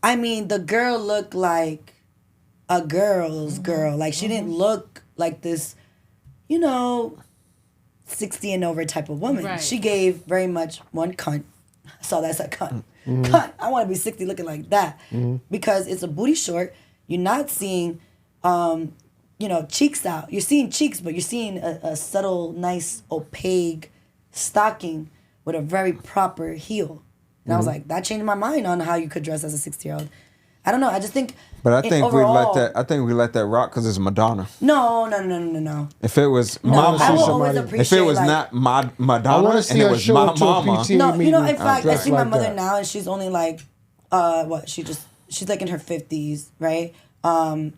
I mean, the girl looked like a girl's girl. Like she didn't look like this, 60 and over type of woman. Right. She gave very much one cunt. I saw that's a cunt. Cunt. I want to be 60 looking like that because it's a booty short. You're not seeing, cheeks out. You're seeing cheeks, but you're seeing a subtle, nice, opaque stocking with a very proper heel. And I was like, that changed my mind on how you could dress as a 60-year-old. I don't know. I just think. But I think overall, we let that rock because it's Madonna. No. If it was I will always appreciate. if it was like, not I Madonna want to and see it her was show my up to a mama, PTA No, meeting. in fact, I see my like mother that. now, and she's only like, she's like in her 50s, right? And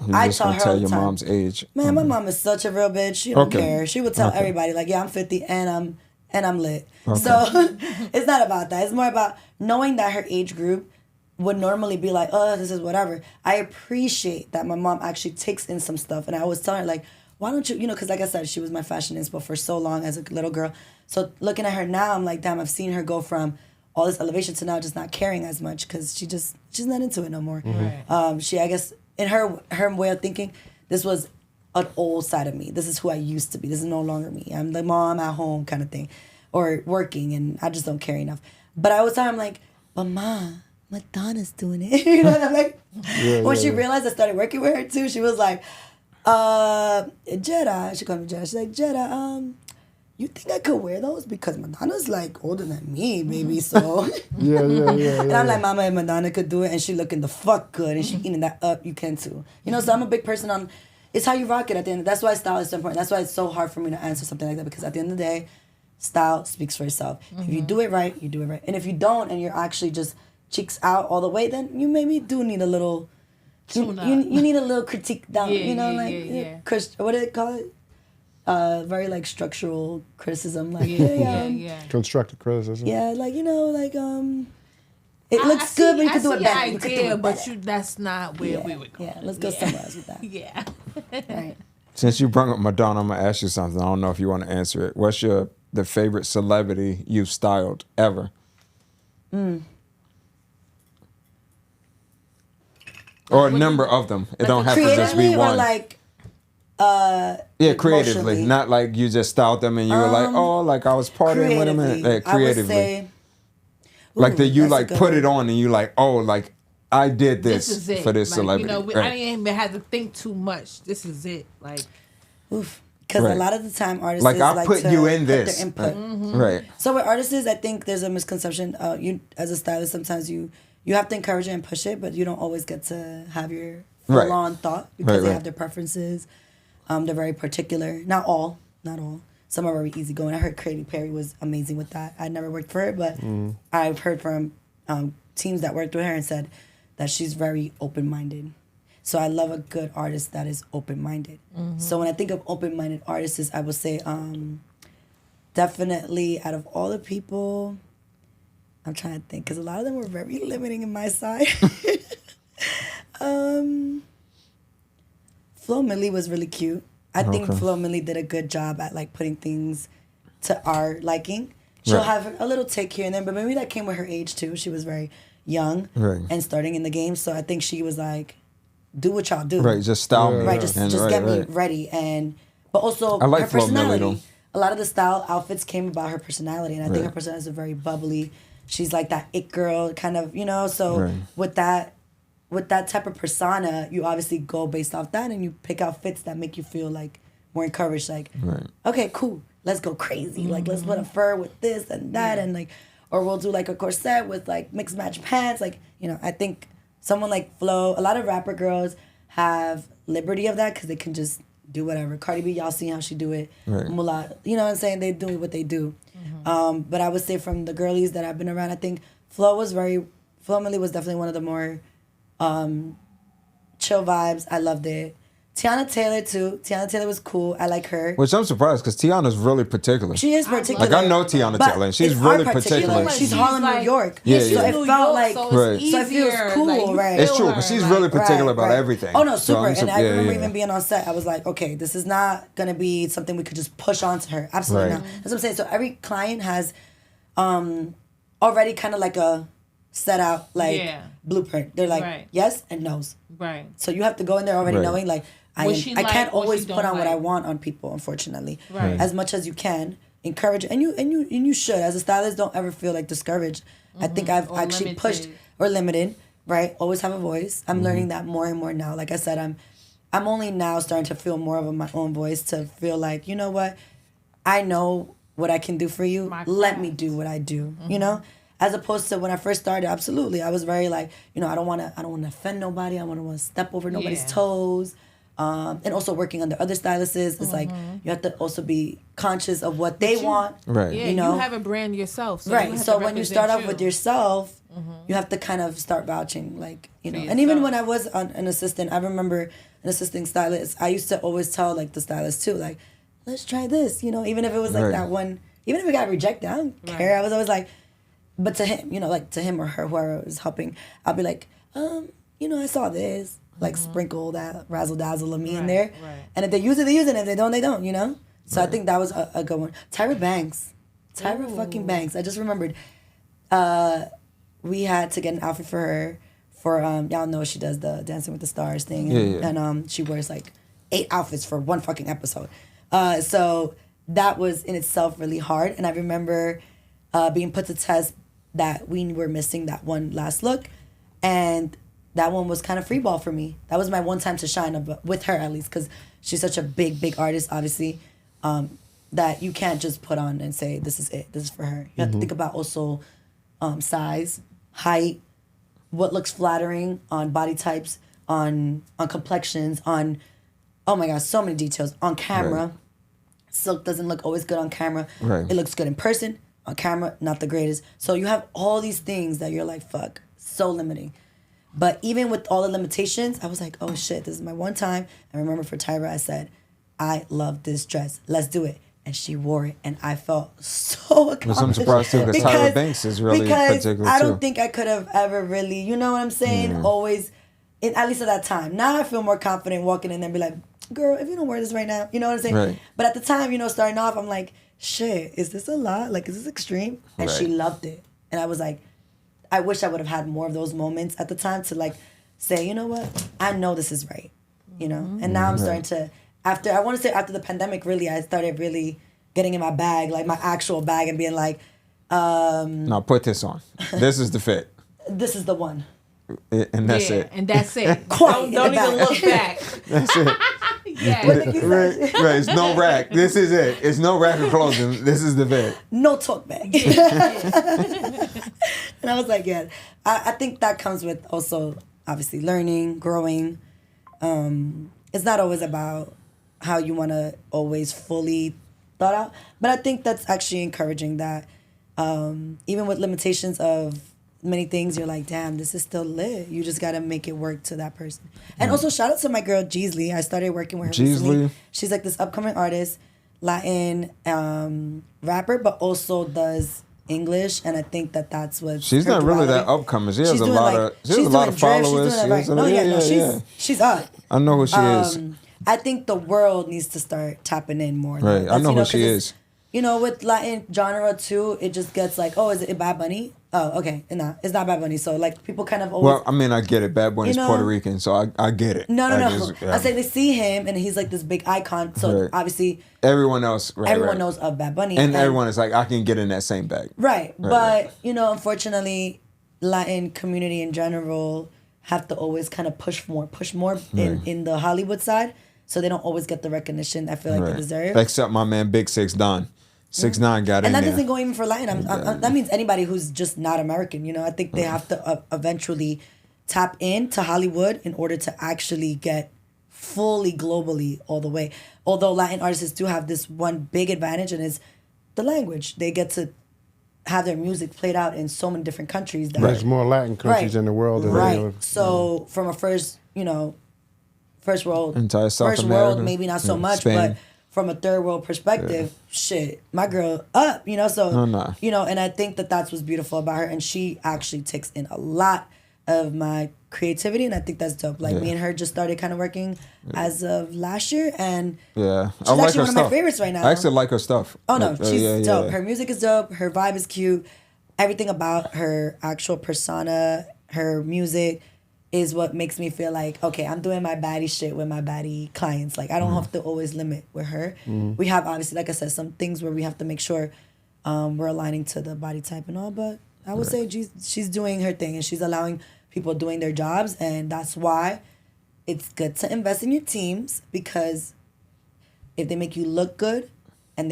you I just tell gonna her tell all the your time, mom's age. man, my mom is such a real bitch. She don't Okay. care. She would tell everybody like, yeah, I'm 50 and I'm lit. So it's not about that. It's more about knowing that her age group would normally be like, oh, this is whatever. I appreciate that my mom actually takes in some stuff, and I always tell her like, why don't you, because like I said, she was my fashion inspo for so long as a little girl. So looking at her now, I'm like, damn, I've seen her go from all this elevation to now just not caring as much because she's not into it no more. Right. She, I guess, in her way of thinking, this was an old side of me. This is who I used to be. This is no longer me. I'm the mom at home kind of thing, or working, and I just don't care enough. But I always tell her, I'm like, but Ma, Madonna's doing it. You know, and I'm like, when she realized I started working with her too, she was like, Jetta, she called me Jetta. She's like, Jetta, you think I could wear those? Because Madonna's like older than me, baby. So Yeah. and I'm like, Mama, if Madonna could do it and she looking the fuck good and she eating that up, you can too. You know, so I'm a big person on, it's how you rock it at the end. That's why style is so important. That's why it's so hard for me to answer something like that, because at the end of the day, style speaks for itself. If you do it right, you do it right. And if you don't and you're actually just cheeks out all the way, then you maybe do need a little, you need a little critique down, you know, what do they call it? Very like structural criticism, like Constructive criticism. yeah, like you know, like it looks good, but you could do it better. You could do it better. That's not where we would go. Yeah, let's go somewhere else with that. Yeah. Right. Since you brought up Madonna, I'm gonna ask you something. I don't know if you want to answer it. What's the favorite celebrity you've styled ever? Or a number of them. It don't have to just be Creatively one. or like yeah, creatively, emotionally? not like you just styled them and you were like, oh, like I was partying with them. And I would creatively, say, like that you that's a like good put one. it on and you like, oh, like I did This this is it. for this Like, celebrity. You know, I Right. didn't even have to think too much. This is it. Like, oof. Because Right. a lot of the time artists Like I like put to you in put their this. input. Right. So with artists, I think there's a misconception. You as a stylist, sometimes you have to encourage it and push it, but you don't always get to have your Right. full on thought because Right, they right. have their preferences. They're very particular. Not all. Some are very easygoing. I heard Katy Perry was amazing with that. I never worked for her, but I've heard from teams that worked with her and said that she's very open minded. So I love a good artist that is open minded. So when I think of open minded artists, I would say definitely out of all the people, I'm trying to think because a lot of them were very limiting in my side. Flo Milli was really cute. I think Flo Milli did a good job at like putting things to our liking. She'll Right. have a little take here and there, but maybe that came with her age too. She was very young Right. and starting in the game, so I think she was like, "Do what y'all do." Right. Just style me. Right, just And get me right. ready, but also I like her Flo Milli, personality. though. A lot of the style outfits came about her personality, and I think Right. her personality is very bubbly. She's like that it girl kind of, you know. So Right. with that type of persona, you obviously go based off that, and you pick out fits that make you feel like more encouraged. Like, Right. okay, cool, let's go crazy. Like, let's put a fur with this and that, and like, or we'll do like a corset with like mixed match pants. Like, you know, I think someone like Flo, a lot of rapper girls have liberty of that because they can just do whatever. Cardi B, y'all seen how she do it. Right. Mulat, you know what I'm saying? They do what they do. But I would say from the girlies that I've been around, I think Flo Milli was definitely one of the more chill vibes. I loved it. Tiana Taylor too. Tiana Taylor was cool. I like her. Which I'm surprised because Tiana's really particular. She is particular. Like I know Tiana But Taylor and she's it's really our particular. particular. She's Harlem, New York. Yeah, so yeah. it felt like so Right. it's So it feels easier, cool, like, you right. It's feel true, her, but she's like- really particular about Right. everything. Oh no, So super. I'm And I yeah, remember yeah. even being on set, I was like, okay, this is not gonna be something we could just push onto her. Absolutely Right. not. That's what I'm saying. So every client has already kind of like a set out like blueprint. They're like Right. yes and no's. Right. So you have to go in there already Right. knowing like What she I can't like, what always she put don't on what I like. want on people, unfortunately. Right. As much as you can, encourage and you should. As a stylist, don't ever feel like discouraged. I think I've Or actually pushed limited. or limited, right? Always have a voice. I'm learning that more and more now. Like I said, I'm only now starting to feel more of my own voice to feel like, you know what? I know what I can do for you. My Let craft. me do what I do. You know? As opposed to when I first started, absolutely. I was very like, you know, I don't wanna offend nobody. I don't wanna step over nobody's Yeah. toes. And also working under other stylists, it's like you have to also be conscious of what they want. Right. Yeah, You know? you have a brand yourself. So you Right. have So to when you represent start off you. with yourself, you have to kind of start vouching, like, you know. For And even yourself. when I was an assistant, I remember an assisting stylist, I used to always tell like the stylist too, like, let's try this, you know, even if it was like Right. that one, even if it got rejected, I don't care. I was always like, but to him, you know, like to him or her, whoever was helping, I'll be like, you know, I saw this, like sprinkle that razzle dazzle of me in Right, there. right. And if they use it, they use it. And if they don't, they don't, you know? So I think that was a good one. Tyra Banks. Tyra fucking Banks. I just remembered. we had to get an outfit for her for y'all know she does the Dancing with the Stars thing, and she wears like 8 outfits for one fucking episode. So that was in itself really hard, and I remember being put to test that we were missing that one last look, and that one was kind of free ball for me. That was my one time to shine with her, at least, because she's such a big artist, obviously, that you can't just put on and say, this is it, this is for her. You have to think about also size, height, what looks flattering on body types, on complexions, on, oh my gosh, so many details. On camera, right. Silk doesn't look always good on camera. Right. It looks good in person. On camera, not the greatest. So you have all these things that you're like, fuck, so limiting. But even with all the limitations, I was like, oh shit, this is my one time. I remember for Tyra, I said, I love this dress. Let's do it. And she wore it, and I felt so accomplished. I'm surprised too, because Tyra Banks is really particular I don't too. think I could have ever really, you know what I'm saying? Always, at least at that time. Now I feel more confident walking in there and be like, girl, if you don't wear this right now, you know what I'm saying? Right. But at the time, starting off, I'm like, shit, is this a lot? Like, is this extreme? And she loved it. And I was like, I wish I would have had more of those moments at the time to like say, you know what? I know this is right, And now I'm starting to, after the pandemic, really, I started really getting in my bag, like my actual bag, and being like, now put this on. This is the fit. This is the one. And that's it. And that's it. Quiet don't even look back. That's it. Yeah. Right. It's no rack. This is it. It's no rack of clothing. This is the fit. No talk back. And I was like, yeah. I think that comes with also, obviously, learning, growing. It's not always about how you want to always fully thought out. But I think that's actually encouraging that even with limitations of many things, you're like, damn, this is still lit. You just got to make it work to that person. And also shout out to my girl, Jeesley. I started working with her recently. She's like this upcoming artist, Latin rapper, but also does English. And I think that's what she's not really that upcoming. She has a lot of followers. She's up. I know who she is. I think the world needs to start tapping in more. Right. I know who she is. With Latin genre too, it just gets like, oh, is it Bad Bunny? Oh, okay. No, it's not Bad Bunny. So like people kind of always. Well, I mean, I get it. Bad Bunny's Puerto Rican, so I get it. No. I say they see him and he's like this big icon. So obviously everyone else, everyone knows of Bad Bunny, and everyone is like, I can get in that same bag. Right. But unfortunately, Latin community in general have to always kind of push more in the Hollywood side. So they don't always get the recognition I feel like they deserve. Except my man Big 6 Don. 6ix9ine got in there. And that doesn't go even for Latin. That means anybody who's just not American. I think they have to eventually tap into Hollywood in order to actually get fully globally all the way. Although Latin artists do have this one big advantage, and it's the language. They get to have their music played out in so many different countries. There's more Latin countries in the world than right. So from a first world, entire South first America, world, maybe not so much, Spain. but from a third world perspective, shit, my girl up, and I think that's what's beautiful about her, and she actually takes in a lot of my creativity, and I think that's dope. Like me and her just started kind of working as of last year, and she's actually one of my favorites right now. I actually like her stuff. Oh no, she's dope. Her music is dope. Her vibe is cute. Everything about her actual persona, her music, is what makes me feel like, okay, I'm doing my baddie shit with my baddie clients. Like, I don't have to always limit with her. We have, obviously, like I said, some things where we have to make sure we're aligning to the body type and all, but I would say she's doing her thing, and she's allowing people doing their jobs, and that's why it's good to invest in your teams, because if they make you look good, and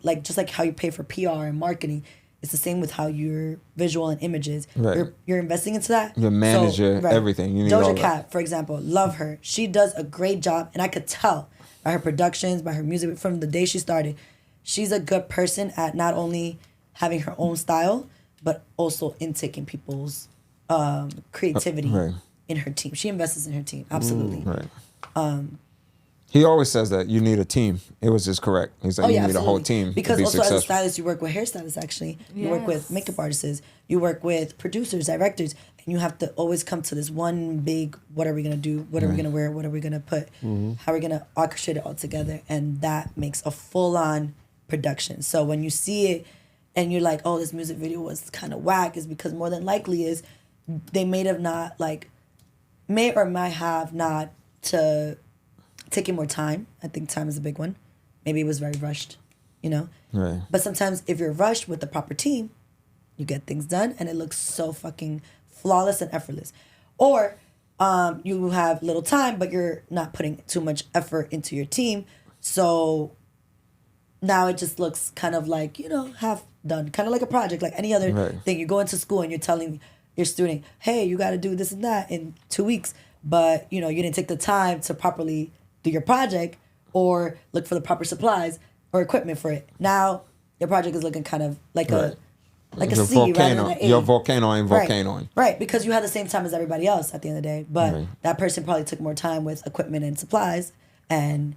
like just like how you pay for PR and marketing, it's the same with how your visual and images. Right. You're investing into that. Your manager, everything. You need Doja Cat, for example, love her. She does a great job, and I could tell by her productions, by her music from the day she started. She's a good person at not only having her own style, but also intaking people's creativity in her team. She invests in her team, absolutely. He always says that you need a team. It was just correct. He's like, you need a whole team because to be also successful. As a stylist, you work with hairstylists, actually. You work with makeup artists. You work with producers, directors. And you have to always come to this one big, what are we going to do? What are we going to wear? What are we going to put? How are we going to orchestrate it all together? And that makes a full-on production. So when you see it and you're like, oh, this music video was kind of whack, is because more than likely is they may or might have not to taking more time. I think time is a big one. Maybe it was very rushed, you know? Right. But sometimes if you're rushed with the proper team, you get things done and it looks so fucking flawless and effortless. Or you have little time, but you're not putting too much effort into your team. So now it just looks kind of like, you know, half done. Kind of like a project, like any other thing. You go into school and you're telling your student, hey, you got to do this and that in 2 weeks. But, you know, you didn't take the time to properly do your project or look for the proper supplies or equipment for it. Now your project is looking kind of like a C rather than an A. Your volcano. Right, because you had the same time as everybody else at the end of the day. But that person probably took more time with equipment and supplies and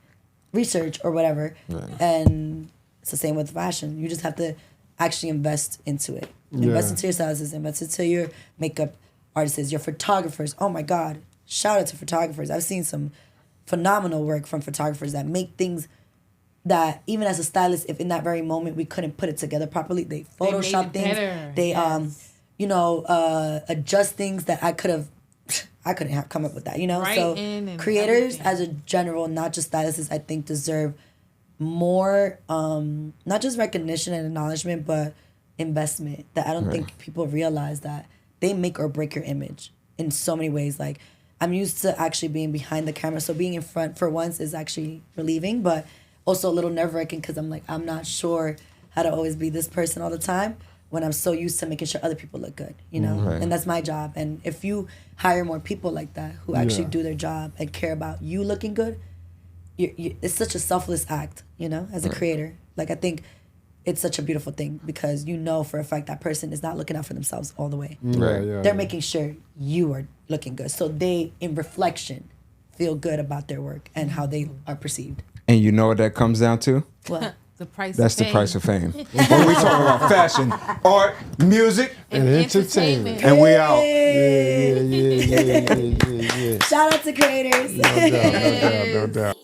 research or whatever. Right. And it's the same with fashion. You just have to actually invest into it. Invest into your stylists, invest into your makeup artists, your photographers. Oh my God. Shout out to photographers. I've seen some phenomenal work from photographers that make things that even as a stylist, if in that very moment we couldn't put it together properly, they Photoshop things. They adjust things that I couldn't have come up with that, you know? So creators as a general, not just stylists, I think deserve more not just recognition and acknowledgement, but investment. That I don't think people realize that they make or break your image in so many ways. Like I'm used to actually being behind the camera, so being in front for once is actually relieving, but also a little nerve-wracking because I'm like, I'm not sure how to always be this person all the time when I'm so used to making sure other people look good, you know? And that's my job. And if you hire more people like that who actually do their job and care about you looking good, it's such a selfless act, you know, as a creator. Like I think it's such a beautiful thing because you know for a fact that person is not looking out for themselves all the way. They're making sure you are looking good. So they, in reflection, feel good about their work and how they are perceived. And you know what that comes down to? What? The price. That's the price of fame. When we talk about fashion, art, music, and entertainment. And we out. Yeah. Shout out to creators. No doubt.